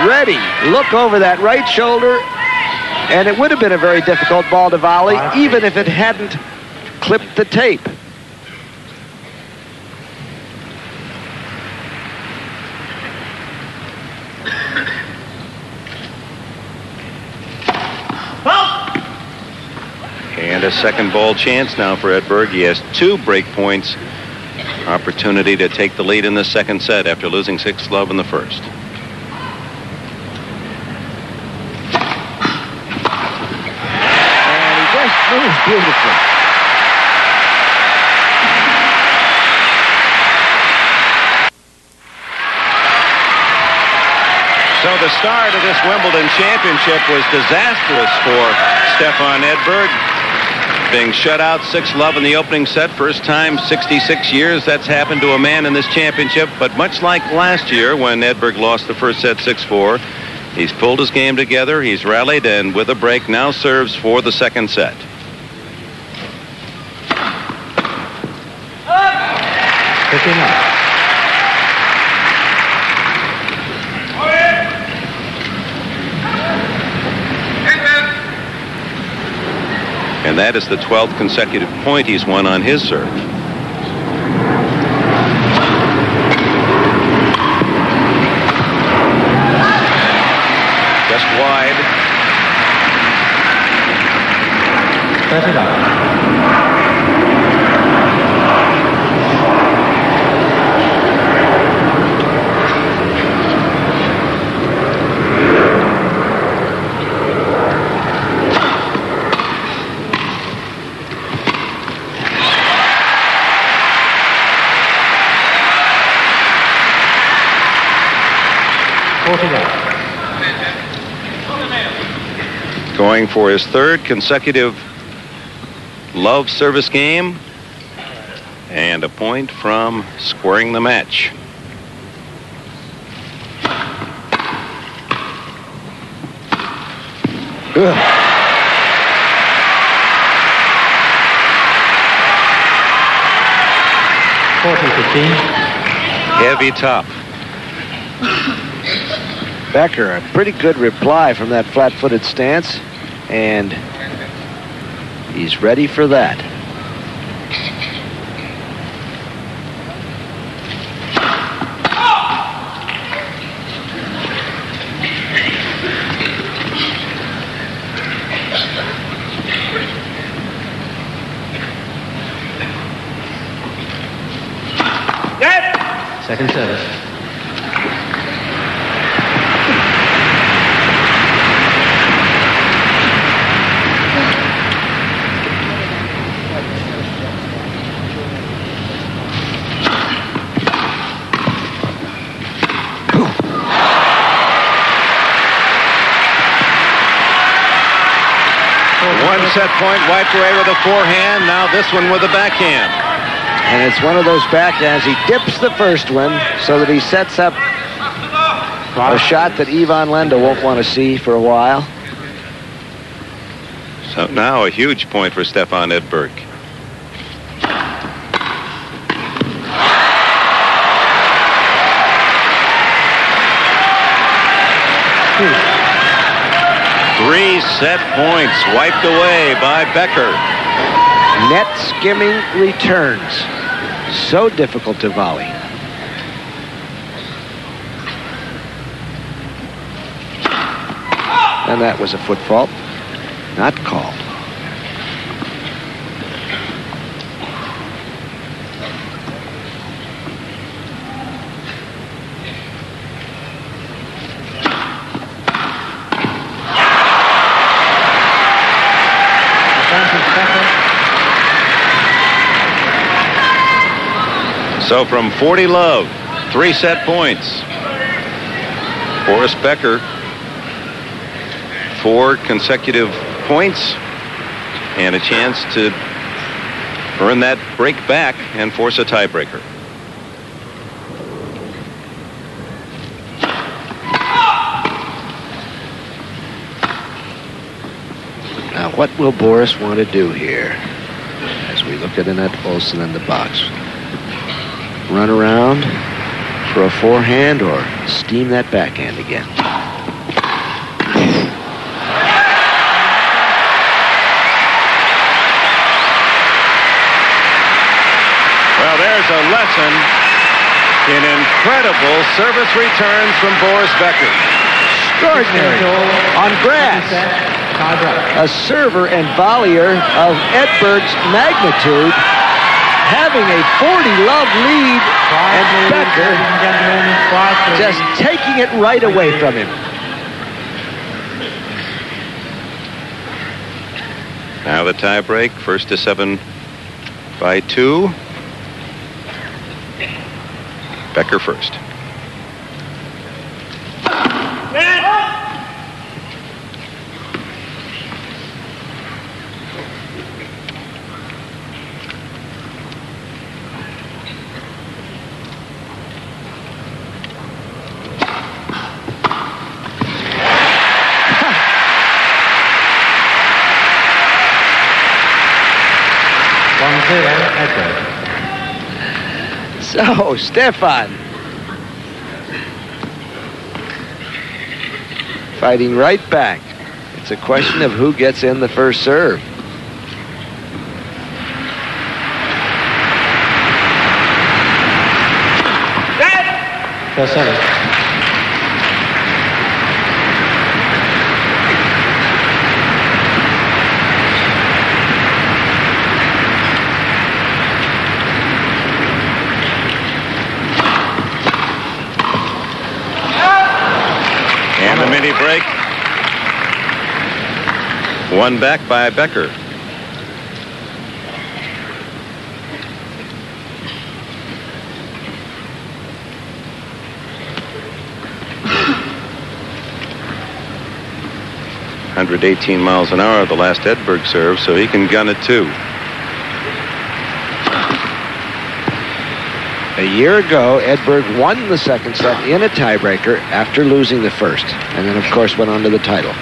Ready. Look over that right shoulder, and it would have been a very difficult ball to volley, even if it hadn't clipped the tape. And a second ball chance now for Edberg. He has 2 break points. Opportunity to take the lead in the second set after losing 6-love in the first. And he just moves beautifully. So the start of this Wimbledon championship was disastrous for Stefan Edberg. Being shut out 6-love in the opening set. First time 66 years that's happened to a man in this championship. But much like last year when Edberg lost the first set 6-4, he's pulled his game together. He's rallied, and with a break now serves for the second set. And that is the 12th consecutive point he's won on his serve. Just wide. 39. Going for his 3rd consecutive love service game, and a point from squaring the match. Good. Heavy top. Becker, a pretty good reply from that flat-footed stance, and he's ready for that. Second service. set point wiped away with a forehand. Now this one with a backhand. And it's one of those backhands. He dips the first one so that he sets up a shot that Ivan Lendl won't want to see for a while. So now a huge point for Stefan Edberg. Three set points wiped away by Becker. Net skimming returns. So difficult to volley. And that was a foot fault. Not called. So from 40 love, 3 set points. Boris Becker, 4 consecutive points and a chance to earn that break back and force a tiebreaker. Now, what will Boris want to do here as we look at Annette Olsen in the box? Run around for a forehand or steam that backhand again? Well, there's a lesson in incredible service returns from Boris Becker. Extraordinary on grass. A server and volleyer of Edberg's magnitude having a 40-love lead, and Becker just taking it right away from him. Now the tie break, first to 7 by 2. Becker first. So, Stefan fighting right back. It's a question of who gets in the first serve. First service. Mini break. One back by Becker. (118 miles an hour) the last Edberg serve, so he can gun it too. A year ago, Edberg won the second set in a tiebreaker after losing the first, and then, of course, went on to the title.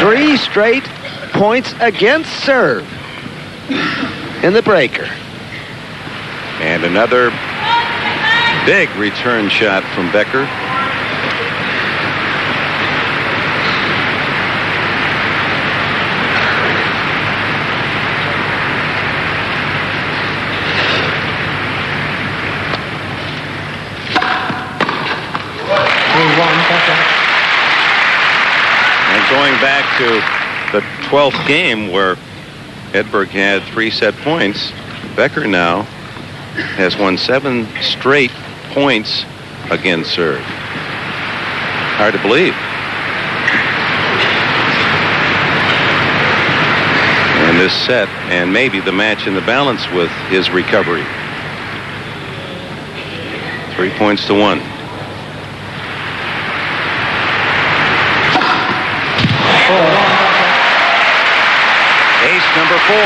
Three straight points against serve in the breaker. And another big return shot from Becker. And going back to the 12th game where Edberg had 3 set points, Becker now has won 7 straight points against serve. Hard to believe. And this set and maybe the match in the balance with his recovery. 3 points to 1. Ace number 4.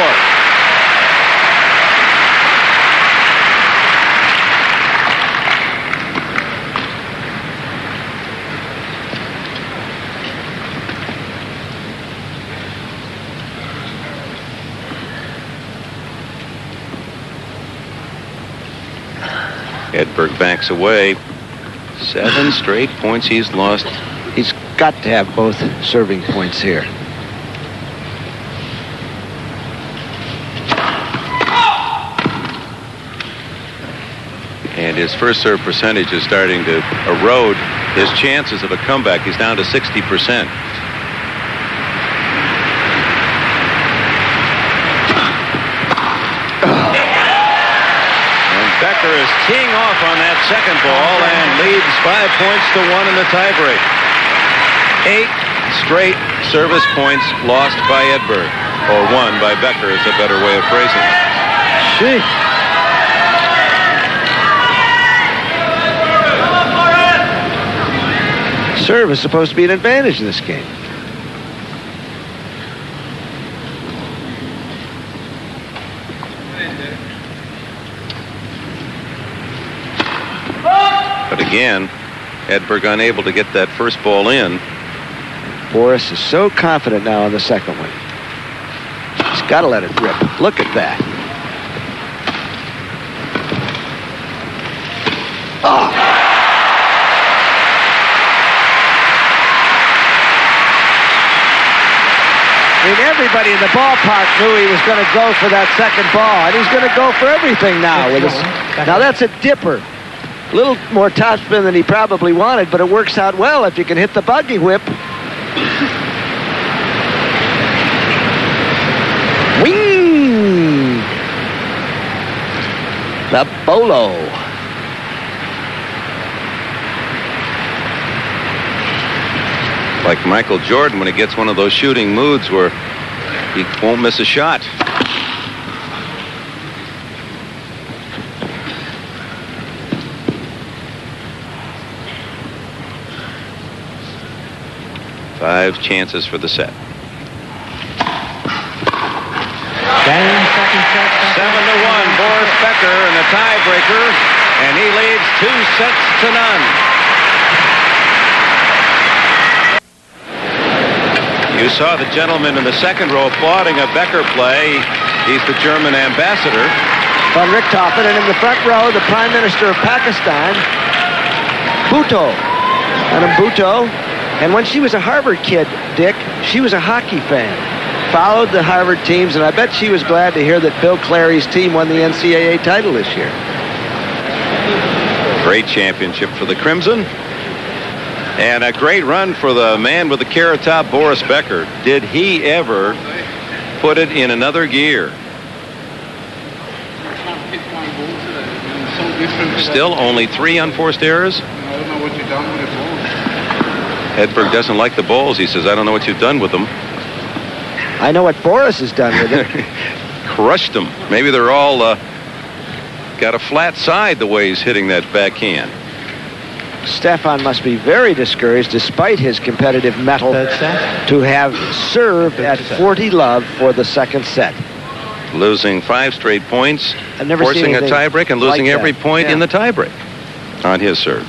Edberg backs away. 7 straight points he's lost. He's got to have both serving points here. And his first serve percentage is starting to erode his chances of a comeback. He's down to 60%. Becker is teeing off on that second ball and leads 5 points to 1 in the tiebreak. 8 straight service points lost by Edberg, or won by Becker is a better way of phrasing it. Gee. Serve is supposed to be an advantage in this game. But again, Edberg unable to get that first ball in. Boris is so confident now on the second one. He's got to let it rip. Look at that. Oh. I mean, everybody in the ballpark knew he was going to go for that second ball, and he's going to go for everything now. Now that's a dipper. A little more topspin than he probably wanted, but it works out well if you can hit the buggy whip. Wing! The bolo. Like Michael Jordan when he gets one of those shooting moods where he won't miss a shot. Five chances for the set. 7-1, Boris Becker in the tiebreaker, and he leads 2-0. You saw the gentleman in the second row applauding a Becker play. He's the German ambassador. Von Richthofen, and in the front row, the Prime Minister of Pakistan, Bhutto. Madam Bhutto. And when she was a Harvard kid, Dick, she was a hockey fan. Followed the Harvard teams, and I bet she was glad to hear that Bill Clary's team won the NCAA title this year. Great championship for the Crimson. And a great run for the man with the carrot top, Boris Becker. Did he ever put it in another gear? Still only 3 unforced errors. I don't know what you've done with the balls. Edberg doesn't like the balls. He says, I don't know what you've done with them. I know what Boris has done with it. Crushed them. Maybe they're all got a flat side the way he's hitting that backhand. Stefan must be very discouraged, despite his competitive mettle, to have served at 40 love for the second set. Losing 5 straight points, I've never forcing seen a tiebreak, and losing like every point in the tiebreak on his serve.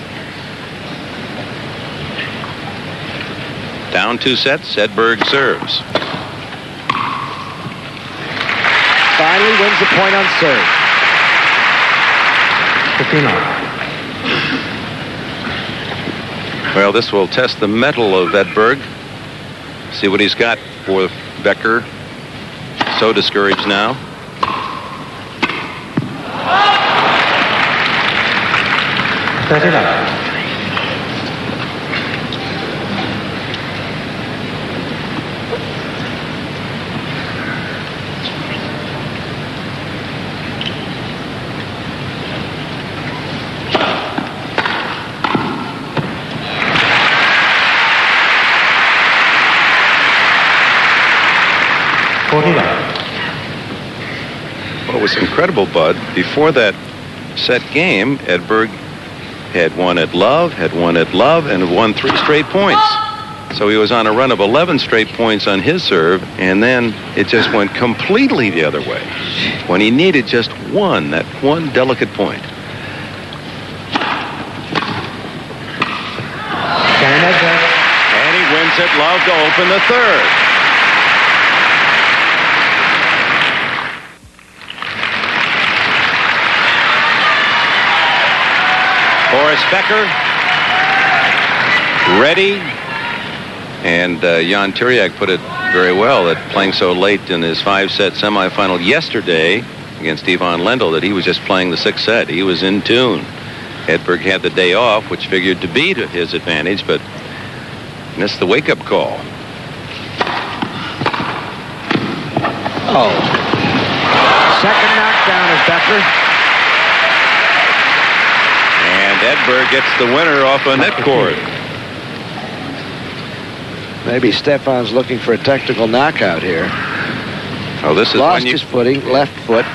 Down 2 sets, Edberg serves. Finally wins the point on serve. 15-0. Well, this will test the mettle of Edberg. See what he's got for Becker. So discouraged now. was incredible, Bud. Before that set game, Edberg had won at love, and won 3 straight points. So he was on a run of 11 straight points on his serve, and then it just went completely the other way when he needed just that one delicate point. And he wins at love to open the third. Boris Becker ready. And Jan Turiak put it very well that playing so late in his 5-set semifinal yesterday against Stefan Lendl that he was just playing the 6th set. He was in tune. Edberg had the day off, which figured to be to his advantage, but missed the wake-up call. Oh. Second knockdown of Becker. And Edberg gets the winner off a net cord. Maybe Stefan's looking for a technical knockout here. Oh, this is lost his footing, left foot.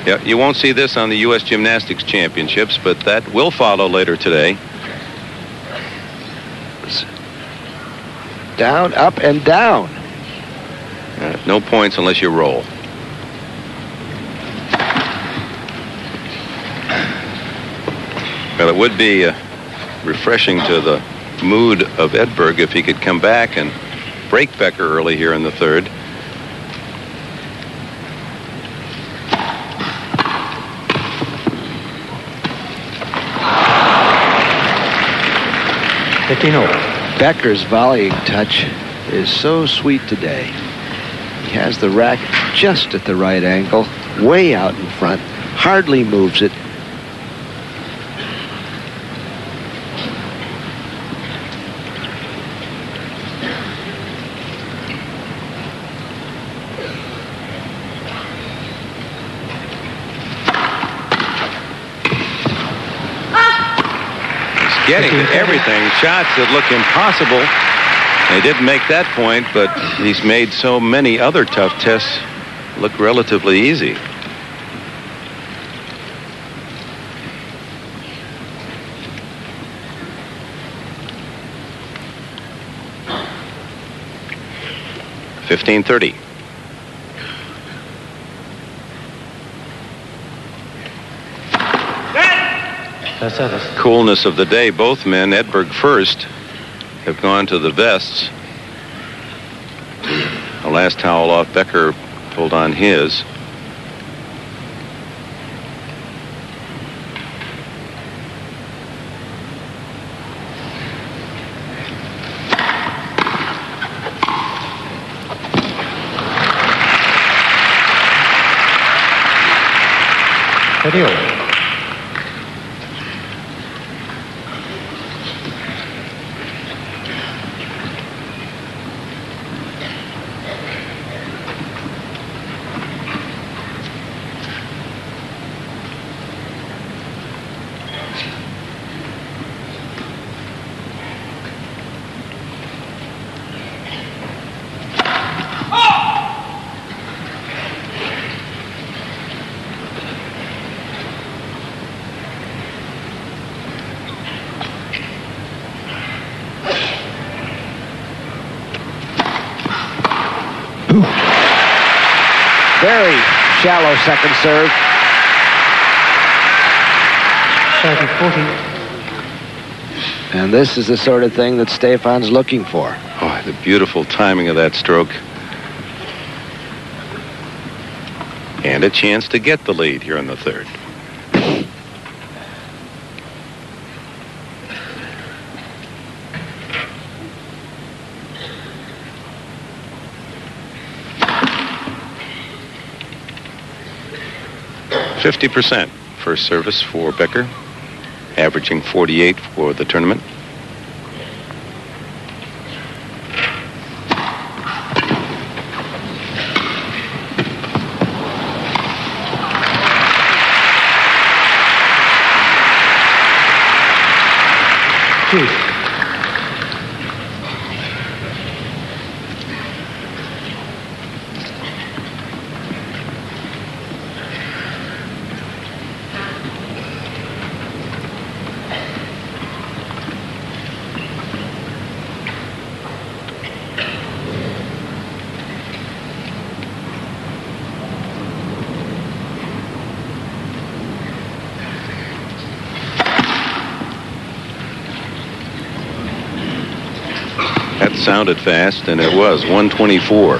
Yeah, you won't see this on the U.S. Gymnastics Championships, but that will follow later today. Down, up, and down. No points unless you roll. Well, it would be refreshing to the mood of Edberg if he could come back and break Becker early here in the third. Becker's volleying touch is so sweet today. He has the racket just at the right angle, way out in front, hardly moves it. Getting to everything, shots that look impossible. They didn't make that point, but he's made so many other tough tests look relatively easy. $15-30. Coolness of the day. Both men, Edberg first, have gone to the vests. The last towel off, Becker pulled on his. Video. Very shallow second serve. 30-40. And this is the sort of thing that Stefan's looking for. Oh, the beautiful timing of that stroke. And a chance to get the lead here in the third. %, first service for Becker, averaging 48 for the tournament. That sounded fast, and it was 124.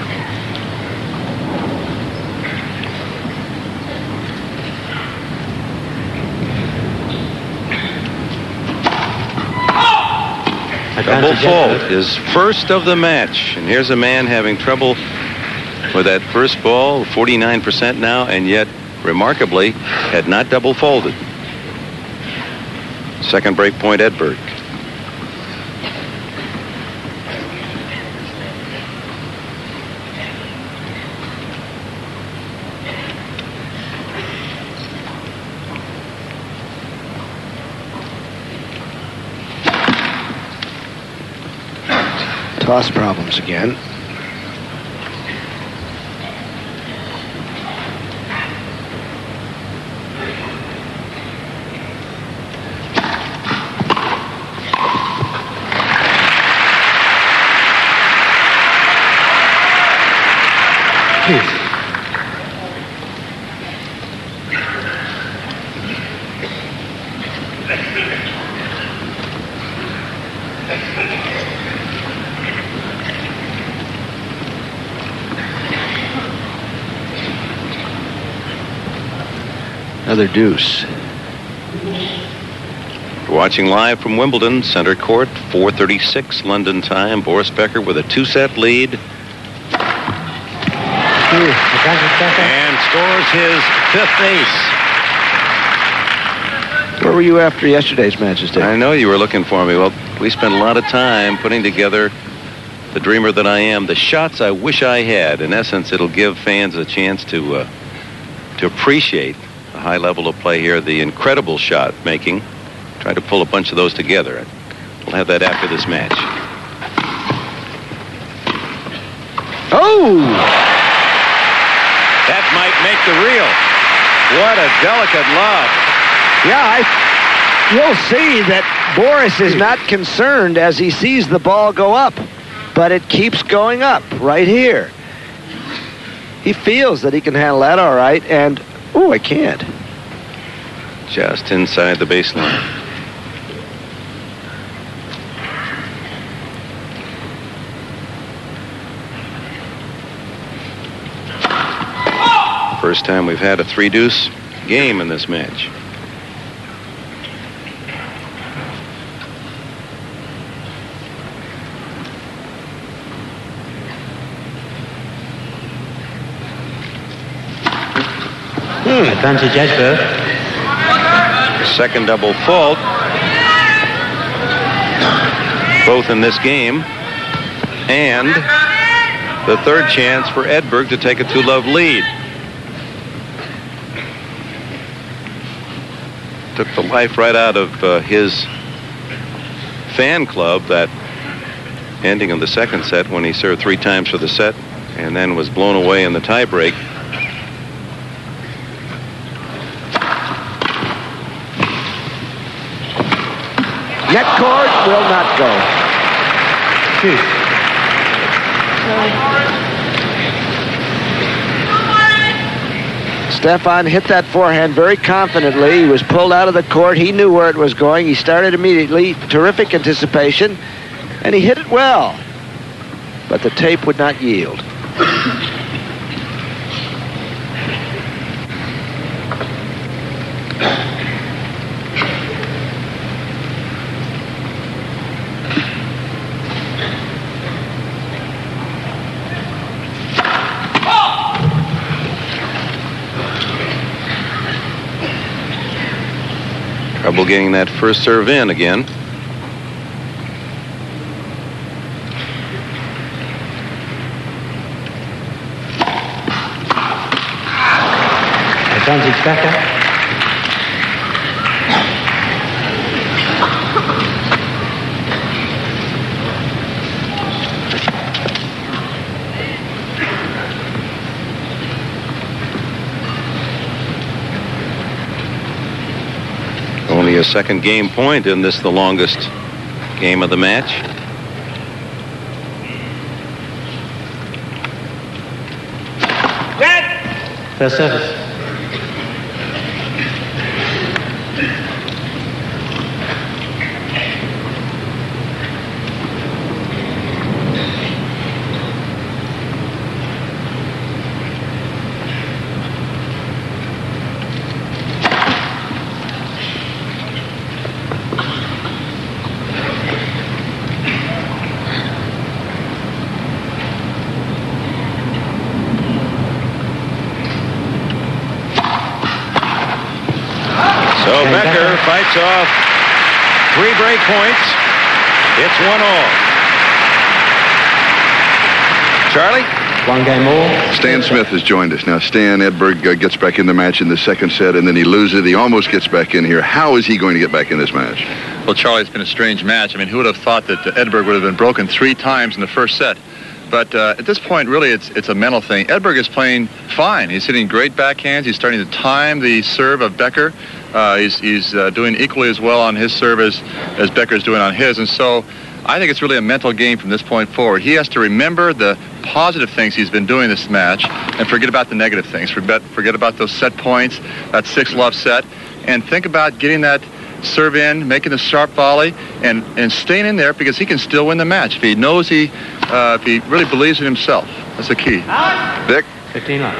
Double fault, his first of the match. And here's a man having trouble with that first ball, 49% now, and yet, remarkably, had not double folded. Second break point, Edberg. Toss problems again. Another deuce. Watching live from Wimbledon, center court, 4:36 London time. Boris Becker with a 2-set lead. And scores his 5th ace. Where were you after yesterday's matches, Dave? I know you were looking for me. Well, we spent a lot of time putting together the dreamer that I am, the shots I wish I had. In essence, it'll give fans a chance to appreciate the high level of play here, the incredible shot making. Try to pull a bunch of those together. We'll have that after this match. Oh! That might make the reel. What a delicate lob. Yeah, you'll see that Boris is not concerned as he sees the ball go up, but it keeps going up right here. He feels that he can handle that all right, and, oh, I can't. Just inside the baseline. First time we've had a 3-deuce game in this match. Advantage Edberg. Second double fault. Both in this game. And the third chance for Edberg to take a 2-love lead. Took the life right out of his fan club, that ending of the second set when he served 3 times for the set and then was blown away in the tiebreak. Net cord will not go. Stefan hit that forehand very confidently. He was pulled out of the court. He knew where it was going. He started immediately. Terrific anticipation. And he hit it well. But the tape would not yield. Trouble getting that first serve in again. Advantage Becker. Only a second game point in this, the longest game of the match. First service. fights off 3 break points. It's 1-all. Charlie? 1 game all. Stan Smith has joined us. Now, Stan, Edberg gets back in the match in the second set, and then he loses. He almost gets back in here. How is he going to get back in this match? Well, Charlie, it's been a strange match. I mean, who would have thought that Edberg would have been broken 3 times in the first set? But at this point, really, it's a mental thing. Edberg is playing fine. He's hitting great backhands. He's starting to time the serve of Becker. He's doing equally as well on his serve as Becker's doing on his. And so I think it's really a mental game from this point forward. He has to remember the positive things he's been doing this match and forget about the negative things. Forget about those set points, that 6-love set, and think about getting that serve in, making the sharp volley, and staying in there, because he can still win the match if he knows if he really believes in himself. That's the key. Dick? 15 love.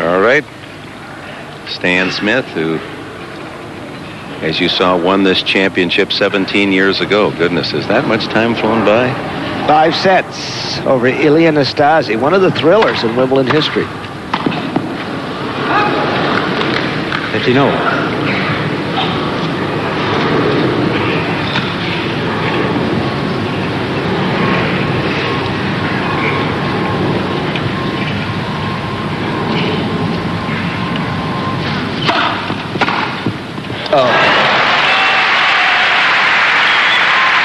All right. Stan Smith, who, as you saw, won this championship 17 years ago. Goodness, has that much time flown by? 5 sets over Ilya Nastasi, one of the thrillers in Wimbledon history. 15-0.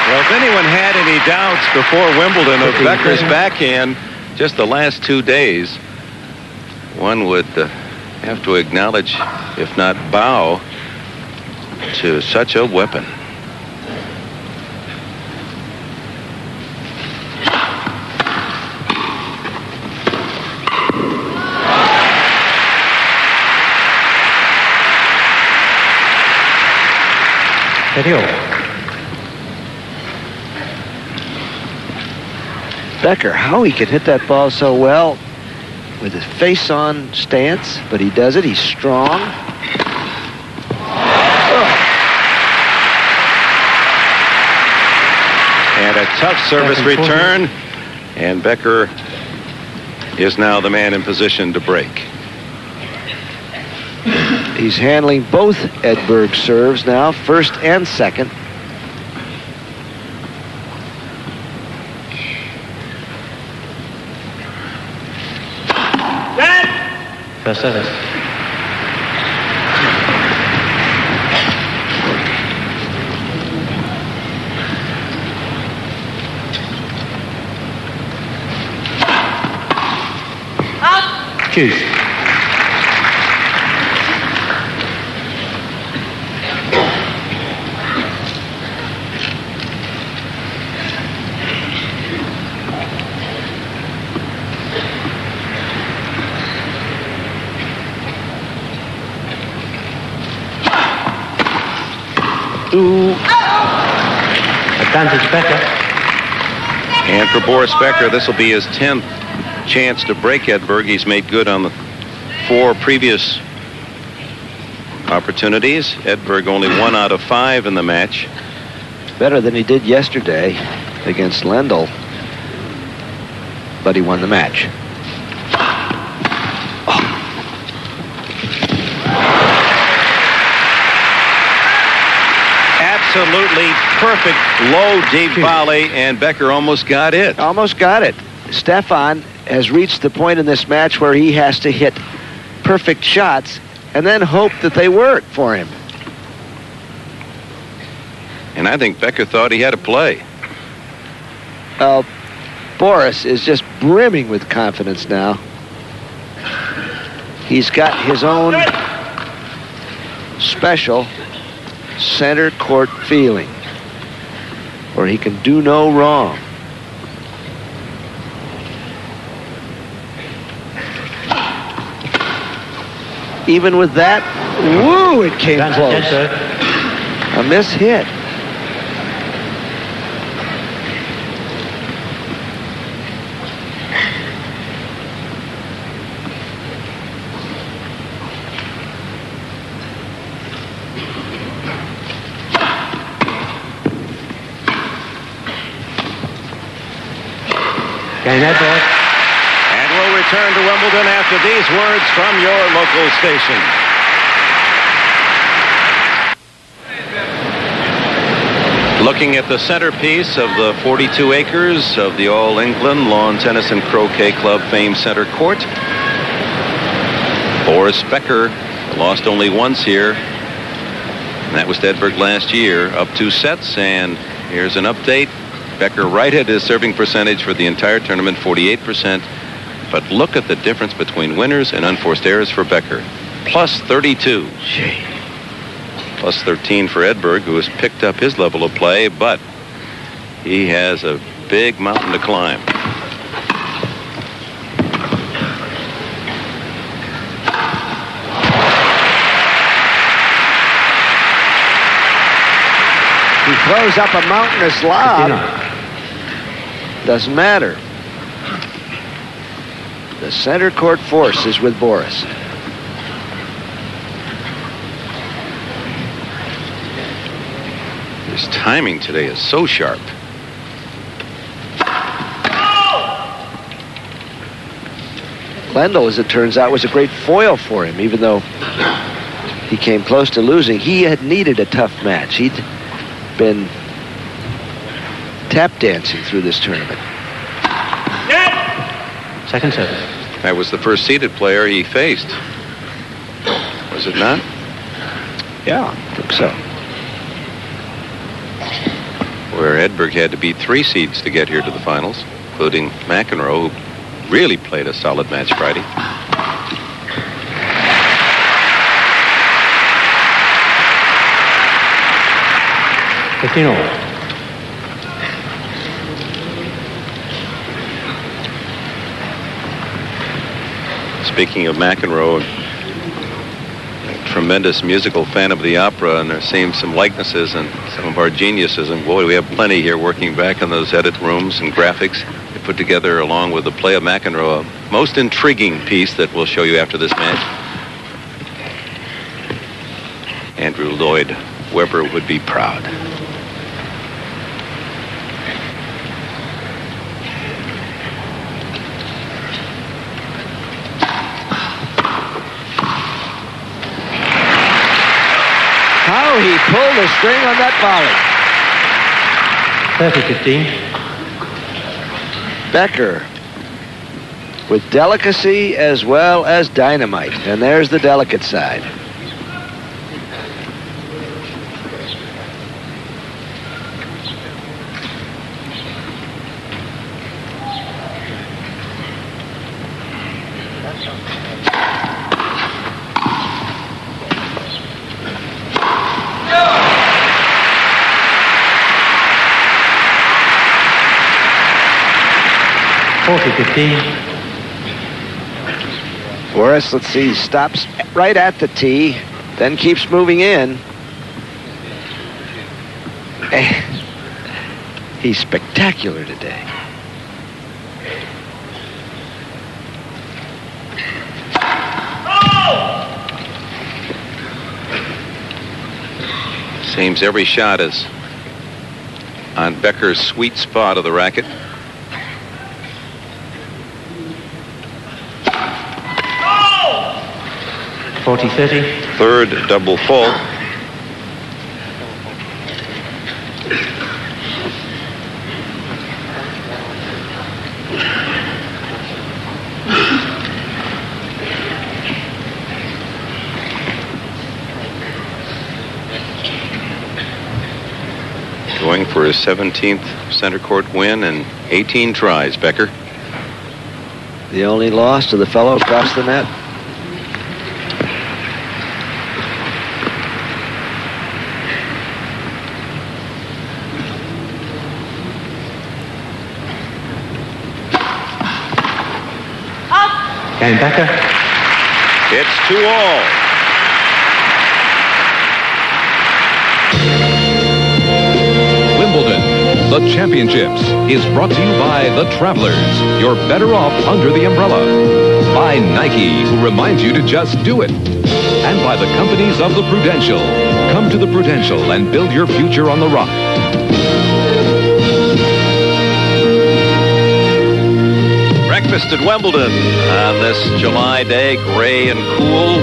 Well, if anyone had any doubts before Wimbledon of Becker's backhand just the last 2 days, one would have to acknowledge, if not bow, to such a weapon. Becker, how he can hit that ball so well with his face-on stance, but he does it. He's strong. And a tough service return, and Becker is now the man in position to break. He's handling both Edberg serves now, first and second. First service. Choose. Ooh. Advantage Becker. And for Boris Becker, this will be his 10th chance to break Edberg. He's made good on the 4 previous opportunities. Edberg only 1 out of 5 in the match. Better than he did yesterday against Lendl, but he won the match. Absolutely perfect low deep volley, and Becker almost got it. Almost got it. Stefan has reached the point in this match where he has to hit perfect shots and then hope that they work for him. And I think Becker thought he had a play. Boris is just brimming with confidence now. He's got his own special center court feeling where he can do no wrong. Even with that, woo, it came close. A miss hit. Edberg. And we'll return to Wimbledon after these words from your local station. Looking at the centerpiece of the 42 acres of the All England Lawn Tennis and Croquet Club famed center court. Boris Becker lost only once here, and that was to Edberg last year, up 2 sets. And here's an update. Becker righted his serving percentage for the entire tournament, 48%. But look at the difference between winners and unforced errors for Becker. Plus 32. Plus 13 for Edberg, who has picked up his level of play, but he has a big mountain to climb. He throws up a mountainous lob. Doesn't matter. The center court force is with Boris. His timing today is so sharp. Lendl, as it turns out, was a great foil for him, even though he came close to losing. He had needed a tough match. He'd been tap dancing through this tournament. Second service. That was the first seeded player he faced. Was it not? Yeah, I think so. Where Edberg had to beat 3 seeds to get here to the finals, including McEnroe, who really played a solid match Friday. Speaking of McEnroe, a tremendous musical fan of the opera, and there seems some likenesses in some of our geniuses. And boy, we have plenty here working back in those edit rooms and graphics they put together along with the play of McEnroe. A most intriguing piece that we'll show you after this match. Andrew Lloyd Webber would be proud. How he pulled the string on that volley. 30-15. Becker with delicacy as well as dynamite. And there's the delicate side. Boris, let's see, stops right at the tee, then keeps moving in. He's spectacular today. Seems every shot is on Becker's sweet spot of the racket. 40-30. Third double fault. Going for his 17th center court win and 18 tries, Becker. The only loss to the fellow across the net. Game Becker. It's 2-all. Wimbledon, the championships, is brought to you by the Travelers. You're better off under the umbrella. By Nike, who reminds you to just do it. And by the companies of the Prudential. Come to the Prudential and build your future on the rock. Breakfast at Wimbledon on this July day, gray and cool.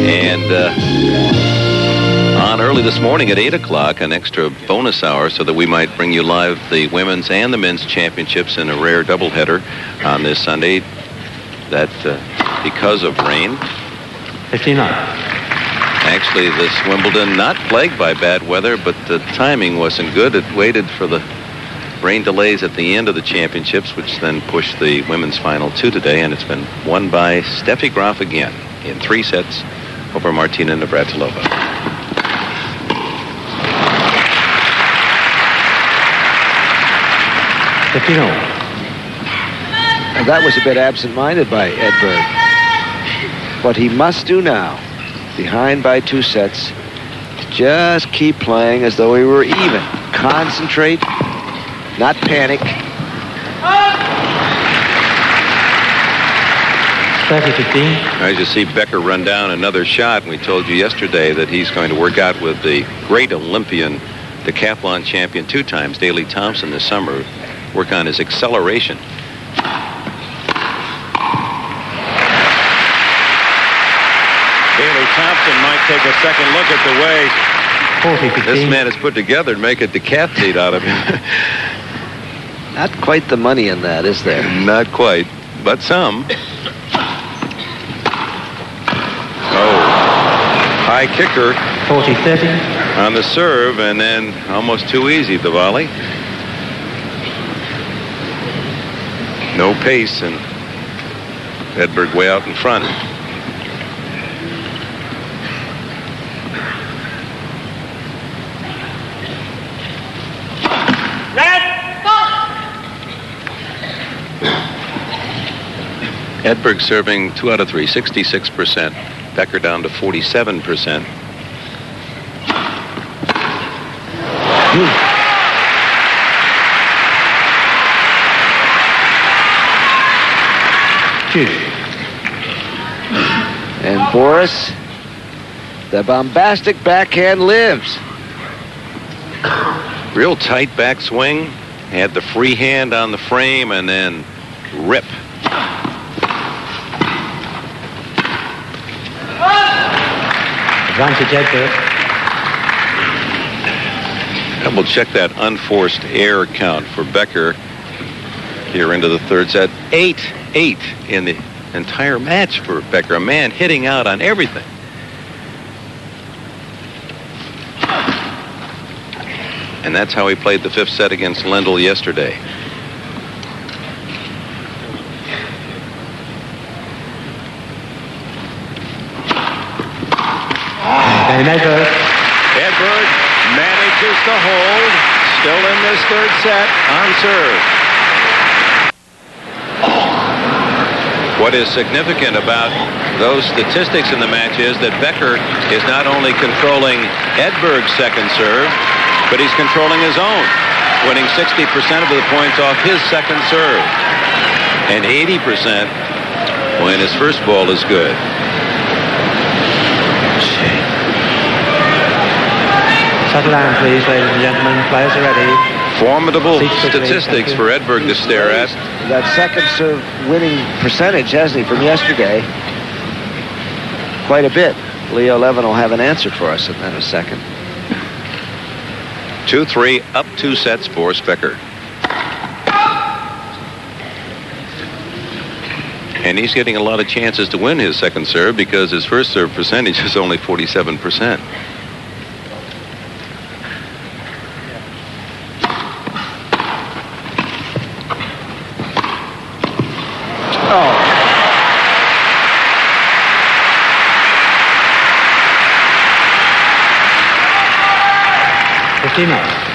And on on early this morning at 8 o'clock, an extra bonus hour, so that we might bring you live the women's and the men's championships in a rare doubleheader on this Sunday. That because of rain. 59. Actually, this Wimbledon not plagued by bad weather, but the timing wasn't good. It waited for the rain delays at the end of the championships, which then pushed the women's final to today, and it's been won by Steffi Graf again in 3 sets over Martina Navratilova. That was a bit absent-minded by Edberg. What he must do now, behind by 2 sets, just keep playing as though he were even. Concentrate, not panic. 30-15. As you see Becker run down another shot, and we told you yesterday that he's going to work out with the great Olympian, decathlon champion 2 times, Daley Thompson, this summer, work on his acceleration. Daley Thompson might take a second look at the way this man is put together to make a decathlete out of him. Not quite the money in that, is there? Not quite, but some. High kicker 40-30 on the serve, and then almost too easy, the volley. No pace, and Edberg way out in front. Edberg serving 2 out of 3, 66%. Becker down to 47%. And Boris, the bombastic backhand lives. Real tight backswing. Had the free hand on the frame, and then rip. Advantage Edberg. And we'll check that unforced error count for Becker here into the 3rd set. 8-8 in the entire match for Becker. A man hitting out on everything. And that's how he played the 5th set against Lendl yesterday. Edberg manages to hold. Still in this 3rd set on serve. What is significant about those statistics in the match is that Becker is not only controlling Edberg's second serve, but he's controlling his own, winning 60% of the points off his second serve, and 80% when his first ball is good. Settle down, please, ladies and gentlemen. Players are ready. Formidable statistics for Edberg to stare at. That second serve winning percentage, hasn't he, from yesterday? Quite a bit. Leo Levin will have an answer for us in a second. 2-3, up 2 sets for Becker. And he's getting a lot of chances to win his second serve because his first serve percentage is only 47%. Enough.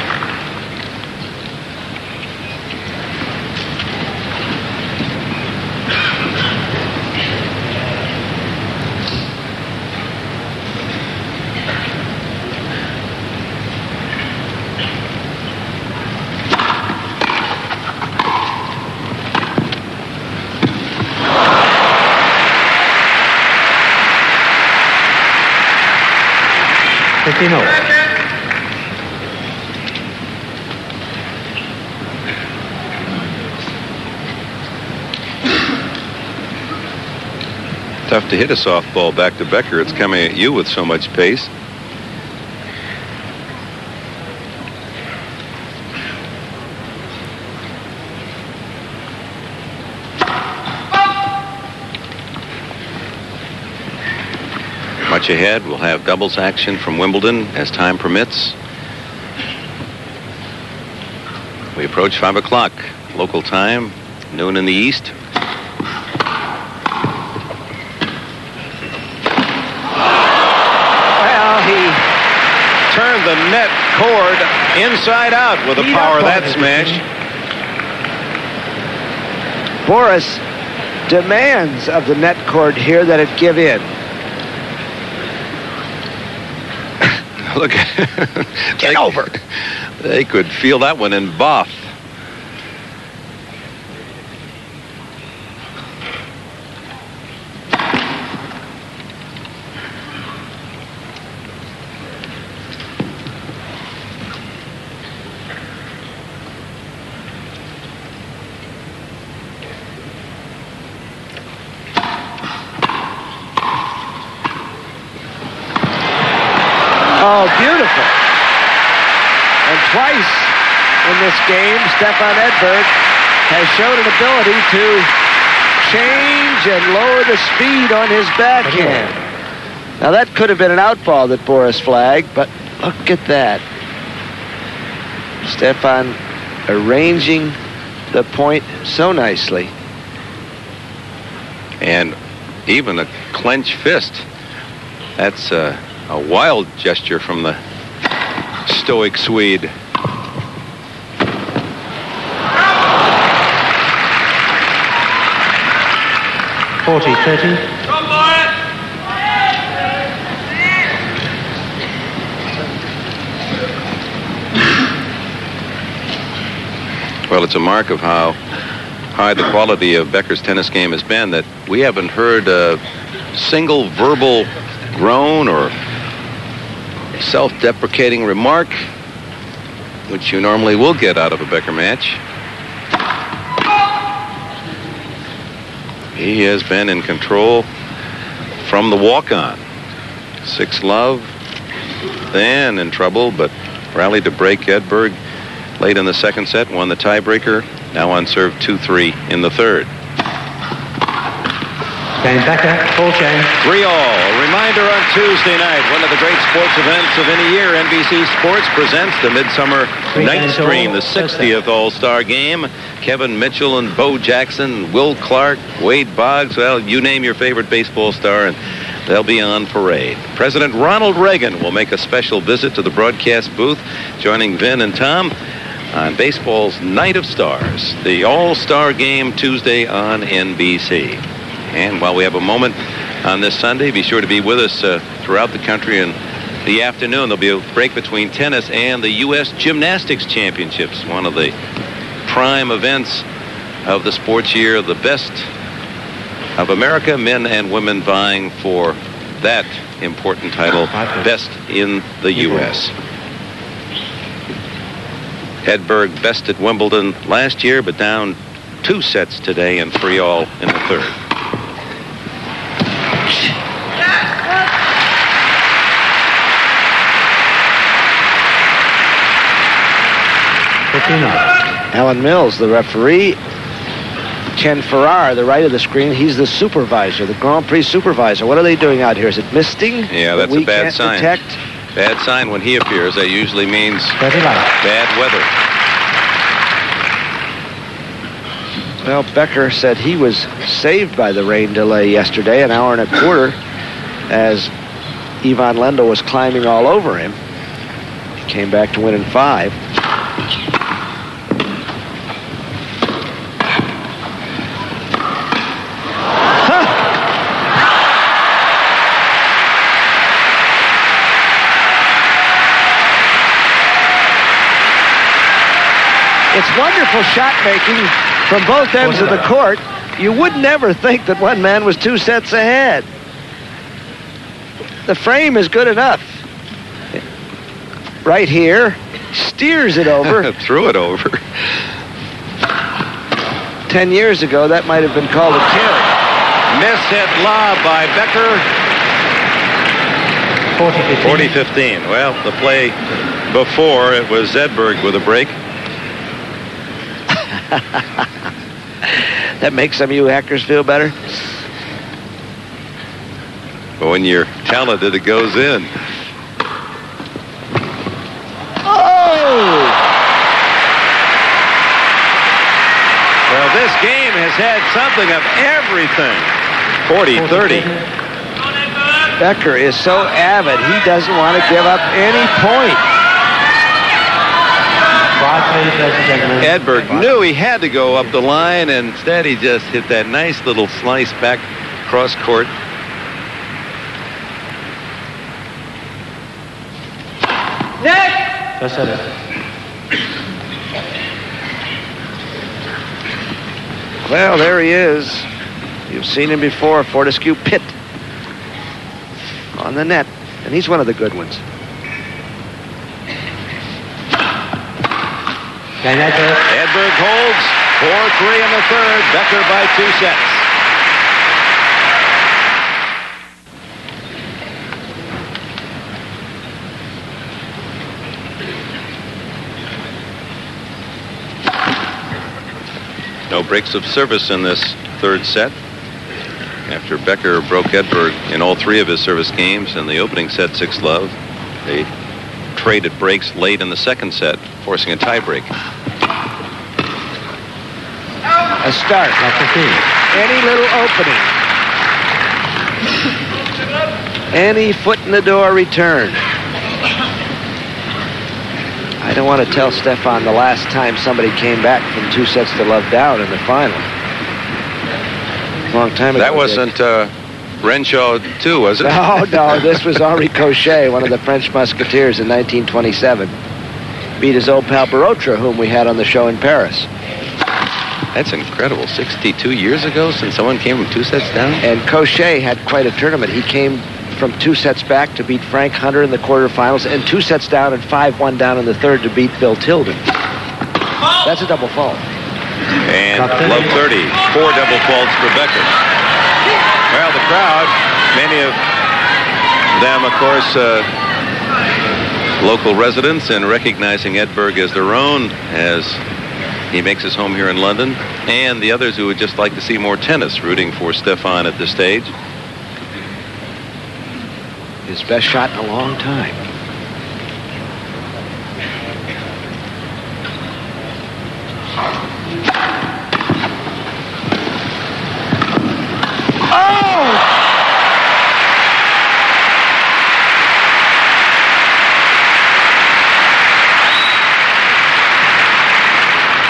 Tough to hit a softball back to Becker. It's coming at you with so much pace. much ahead. We'll have doubles action from Wimbledon as time permits. We approach 5 o'clock local time, noon in the east. Well, he Turned the net cord inside out with the power of that smash. Boris demands of the net cord here that it give in. Look, Get over. They could feel that one in Bath. Oh, beautiful. And twice in this game, Stefan Edberg has shown an ability to change and lower the speed on his backhand. Now, that could have been an outball that Boris flagged, but look at that. Stefan arranging the point so nicely. And even a clenched fist. That's a wild gesture from the stoic Swede. Well, it's a mark of how high the quality of Becker's tennis game has been that we haven't heard a single verbal groan or self-deprecating remark, which you normally will get out of a Becker match. He has been in control from the walk-on. 6-love, then in trouble, but rallied to break Edberg late in the second set, won the tiebreaker, now on serve 2-3 in the third. Game Becker, full change. 3-all. A reminder on Tuesday night, one of the great sports events of any year, NBC Sports presents the Midsummer Night Screen, the 60th All-Star Game. Kevin Mitchell and Bo Jackson, Will Clark, Wade Boggs, well, you name your favorite baseball star, and they'll be on parade. President Ronald Reagan will make a special visit to the broadcast booth, joining Vin and Tom on baseball's Night of Stars, the All-Star Game Tuesday on NBC. And while we have a moment on this Sunday, be sure to be with us throughout the country in the afternoon. There'll be a break between tennis and the U.S. Gymnastics Championships, one of the prime events of the sports year, the best of America, men and women vying for that important title, best in the U.S. Edberg best at Wimbledon last year, but down 2 sets today and 3-all in the third. Alan Mills, the referee. Ken Farrar, the right of the screen, he's the supervisor, the Grand Prix supervisor. What are they doing out here? Is it misting? Yeah, that's a bad sign. Detect? Bad sign when he appears. That usually means bad weather. Well, Becker said he was saved by the rain delay yesterday, an hour and a quarter, as Ivan Lendl was climbing all over him. He came back to win in 5. It's wonderful shot making from both ends of the court. You would never think that one man was 2 sets ahead. The frame is good enough. Right here, steers it over. Threw it over. 10 years ago, that might have been called a carry. Miss-hit lob by Becker. 40-15. Well, the play before, it was Edberg with a break. That makes some of you hackers feel better. But when your talented, it goes in. Oh! Well, this game has had something of everything. 40-30. Becker is so avid, he doesn't want to give up any point. Edberg knew he had to go up the line, and instead he just hit that nice little slice back cross court. That's it. Well, there he is. You've seen him before, Fortescue Pitt on the net, and he's one of the good ones. Edberg holds 4-3 in the third. Becker by 2 sets. No breaks of service in this third set. After Becker broke Edberg in all 3 of his service games in the opening set 6-love, they traded breaks late in the second set, forcing a tiebreak. A start. Any little opening. Any foot in the door return. I don't want to tell Stefan the last time somebody came back from 2-0 down in the final. Long time ago. That wasn't Renshaw too, was it? No, this was Henri Cochet, one of the French Musketeers in 1927. Beat his old pal Barotra, whom we had on the show in Paris. That's incredible. 62 years ago since someone came from 2 sets down? And Cochet had quite a tournament. He came from 2 sets back to beat Frank Hunter in the quarterfinals, and 2 sets down and 5-1 down in the third to beat Bill Tilden. That's a double fault. And love 30, 4 double faults for Becker. Well, the crowd, many of them, of course, local residents, and recognizing Edberg as their own as he makes his home here in London, and the others who would just like to see more tennis, rooting for Stefan at this stage. His best shot in a long time.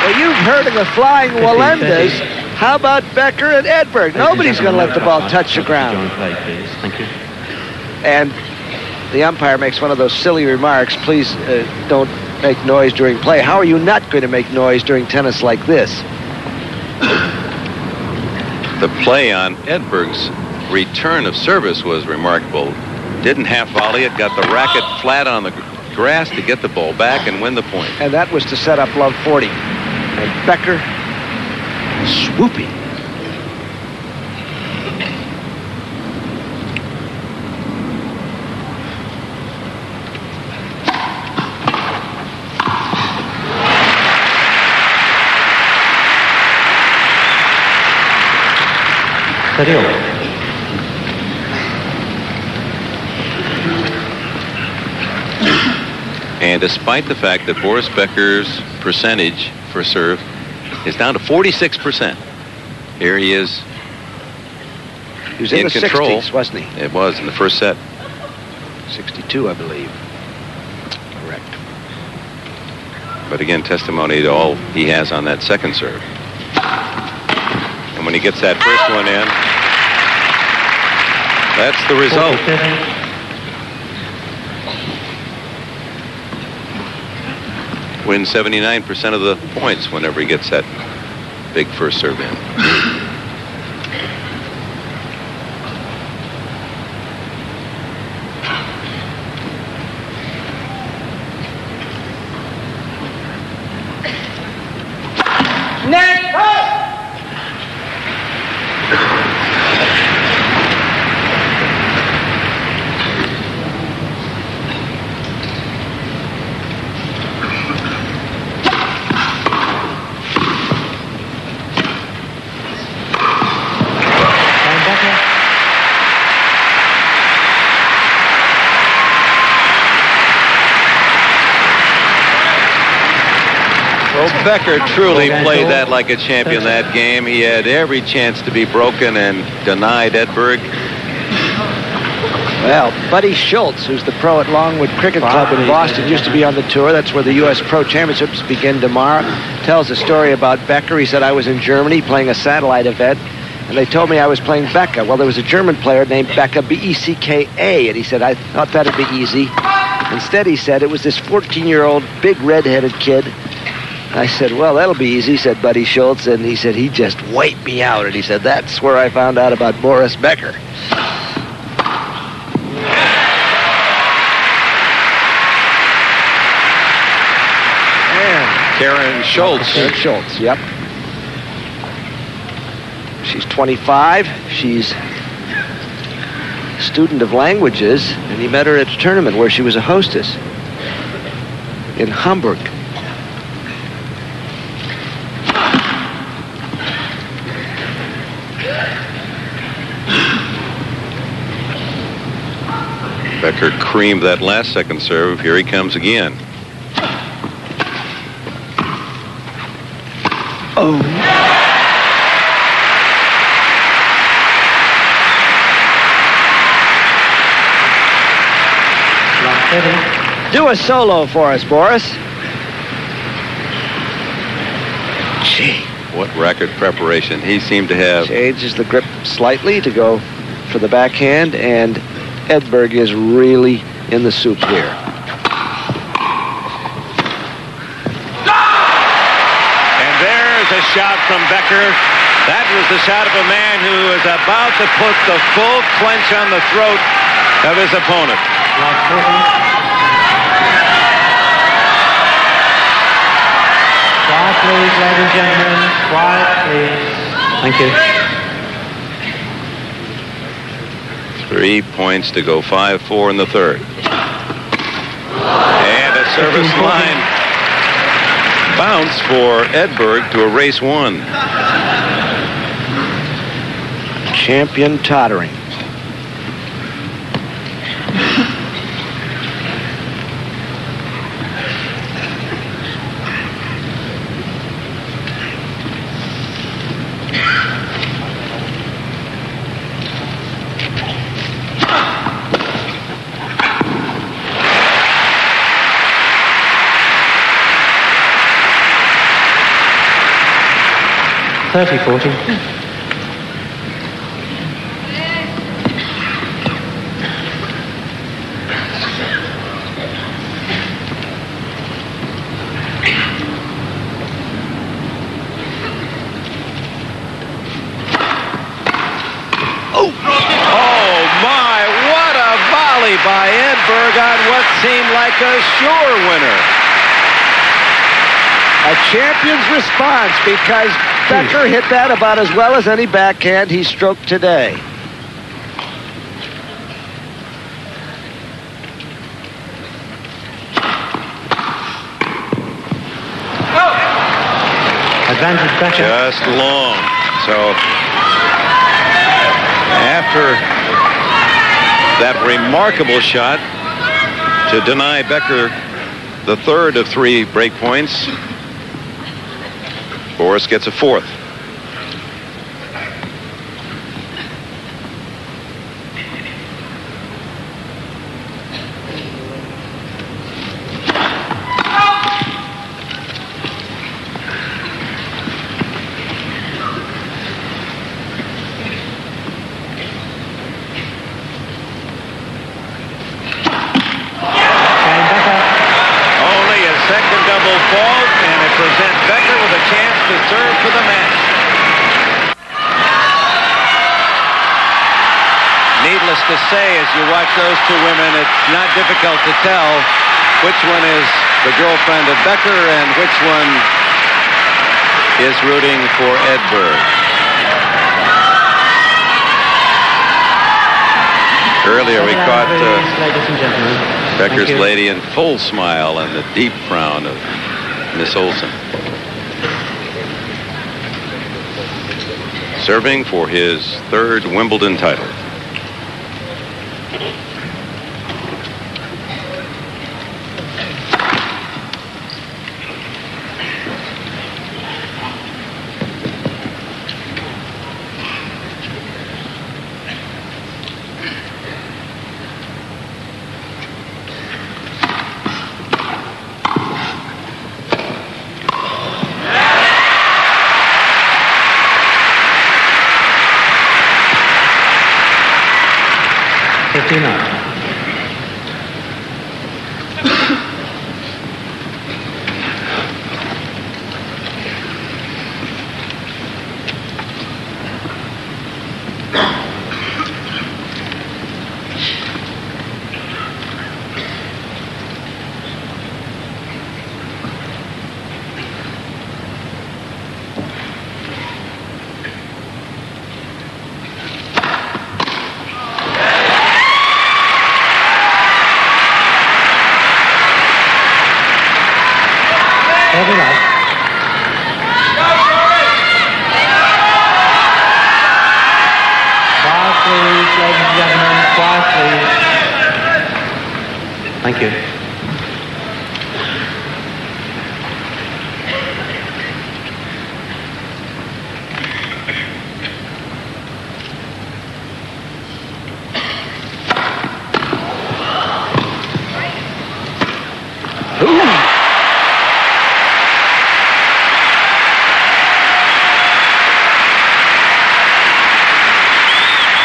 Well, you've heard of the flying Walendas. How about Becker and Edberg? Nobody's going to let the ball touch the ground. Thank you. And the umpire makes one of those silly remarks, please don't make noise during play. How are you not going to make noise during tennis like this? The play on Edberg's return of service was remarkable. Didn't half volley it, got the racket flat on the grass to get the ball back and win the point. And that was to set up love 40. And Becker swooping. And despite the fact that Boris Becker's percentage for serve is down to 46%, here he is. He was in the control. 60s, wasn't he? It was in the first set. 62, I believe. Correct. But again, testimony to all he has on that second serve. And when he gets that first one in, that's the result. Wins 79% of the points whenever he gets that big first serve in. Becker truly Ball played cancel. that like a champion that game. He had every chance to be broken and denied Edberg. Well, Buddy Schultz, who's the pro at Longwood Cricket Club in Boston, used to be on the tour. That's where the U.S. Pro Championships begin tomorrow. Tells a story about Becker. He said, I was in Germany playing a satellite event, and they told me I was playing Becker. Well, there was a German player named Becker, B-E-C-K-A, and he said, I thought that'd be easy. Instead, he said, it was this 14-year-old big red-headed kid. I said, well, that'll be easy, said Buddy Schultz, and he said, he just wiped me out. And he said, that's where I found out about Boris Becker. Karen Schultz. Karen Schultz, yep. She's 25. She's a student of languages, and he met her at a tournament where she was a hostess in Hamburg. Becker creamed that last second serve. Here he comes again. Oh. Do a solo for us, Boris. Gee. What record preparation he seemed to have. Changes the grip slightly to go for the backhand, and Edberg is really in the soup here. A shot from Becker. That was the shot of a man who is about to put the full clench on the throat of his opponent. Quiet, please, ladies and gentlemen. Quiet, please. Thank you. 3 points to go, 5-4 in the third. And a service line bounce for Edberg to erase one. Champion tottering. By Edberg on what seemed like a sure winner. A champion's response, because Becker hit that about as well as any backhand he stroked today. Advantage Becker. Just long. So after that remarkable shot to deny Becker the third of 3 break points, Boris gets a fourth. To say, as you watch those two women, it's not difficult to tell which one is the girlfriend of Becker and which one is rooting for Edberg. Earlier we caught Becker's lady in full smile and the deep frown of Miss Olsen. Serving for his third Wimbledon title. 59. Thank you.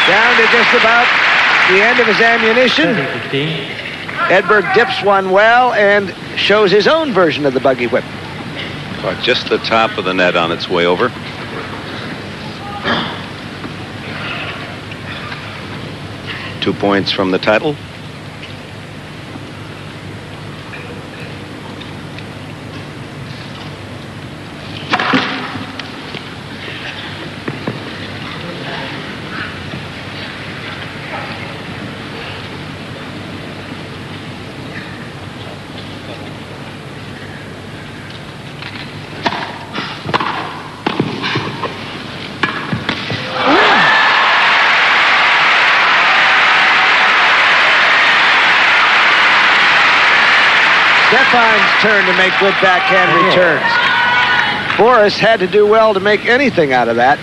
Down to just about the end of his ammunition. 15. Edberg dips one well and shows his own version of the buggy whip. Caught just the top of the net on its way over. Two points from the title. Stefan's turn to make good backhand returns. Boris had to do well to make anything out of that.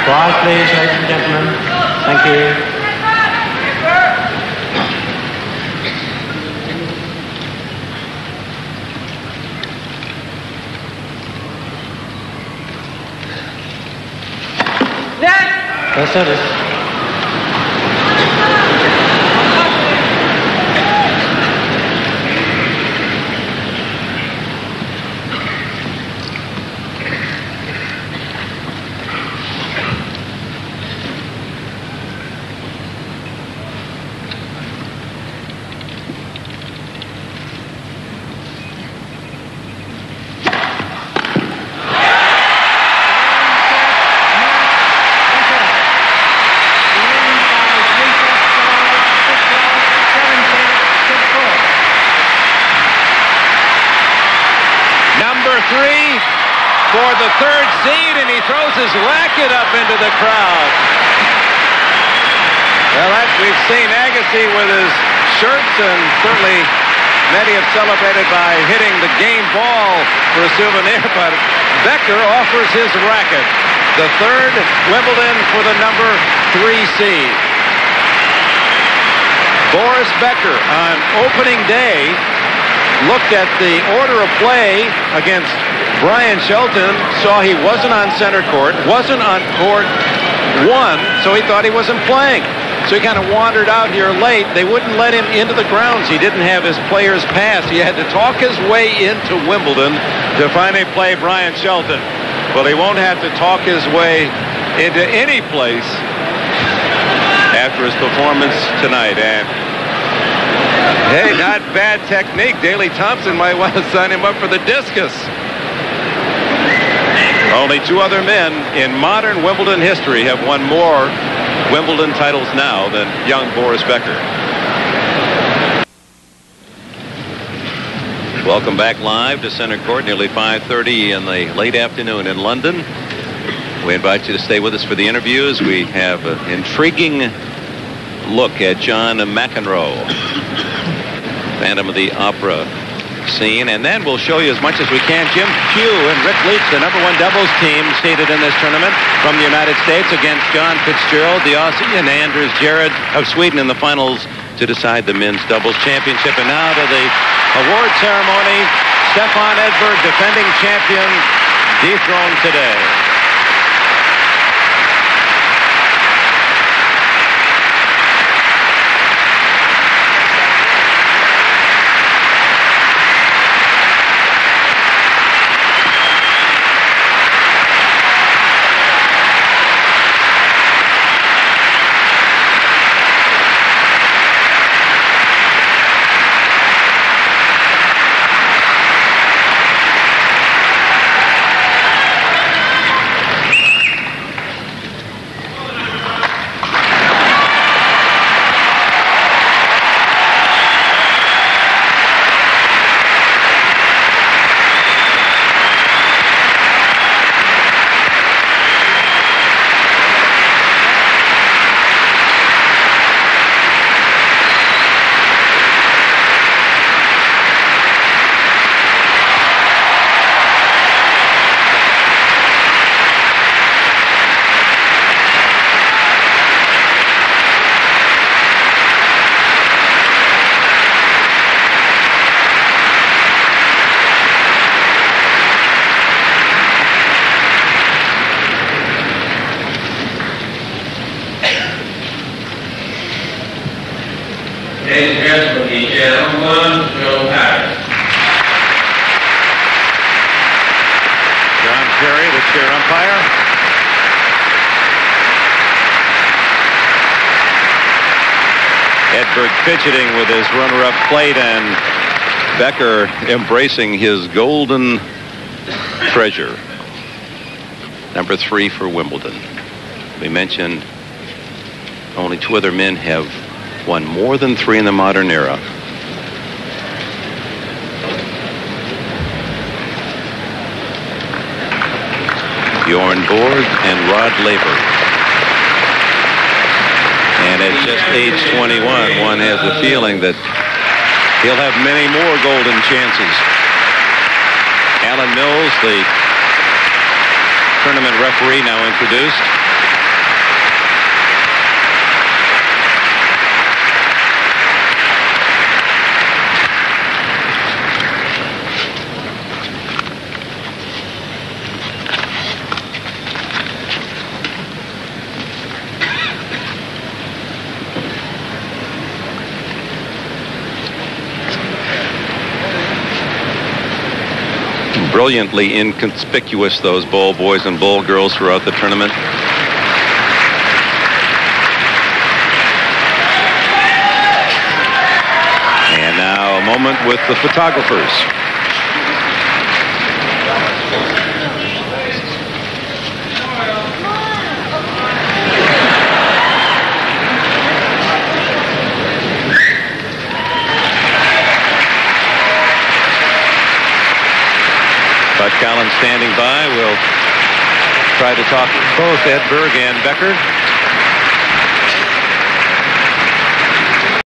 Quiet, please, ladies and gentlemen. Thank you. First service. For the third seed, and he throws his racket up into the crowd. Well, we've seen Agassi with his shirts, and certainly many have celebrated by hitting the game ball for a souvenir, but Becker offers his racket. The third Wimbledon for the number 3 seed. Boris Becker on opening day looked at the order of play against Brian Shelton, saw he wasn't on center court, wasn't on court 1, so he thought he wasn't playing. So he kind of wandered out here late. They wouldn't let him into the grounds. He didn't have his players pass. He had to talk his way into Wimbledon to finally play Brian Shelton. Well, he won't have to talk his way into any place after his performance tonight. And hey, not bad technique. Daley Thompson might want to sign him up for the discus. Only 2 other men in modern Wimbledon history have won more Wimbledon titles now than young Boris Becker. Welcome back live to center court, nearly 5:30 in the late afternoon in London. We invite you to stay with us for the interviews. We have an intriguing look at John McEnroe, Phantom of the Opera scene, and then we'll show you as much as we can Jim Pugh and Rick Leach, the #1 doubles team seated in this tournament from the United States against John Fitzgerald, the Aussie, and Anders Jarrett of Sweden in the finals to decide the men's doubles championship. And now to the award ceremony. Stefan Edberg, defending champion, dethroned today. Edberg fidgeting with his runner-up plate, and Becker embracing his golden treasure. #3 for Wimbledon. We mentioned only 2 other men have won more than 3 in the modern era. Bjorn Borg and Rod Laver. And at just age 21, one has a feeling that he'll have many more golden chances. Alan Mills, the tournament referee, now introduced. Brilliantly inconspicuous, those ball boys and ball girls throughout the tournament. And now a moment with the photographers. Bud Collins standing by. We'll try to talk both Edberg and Becker.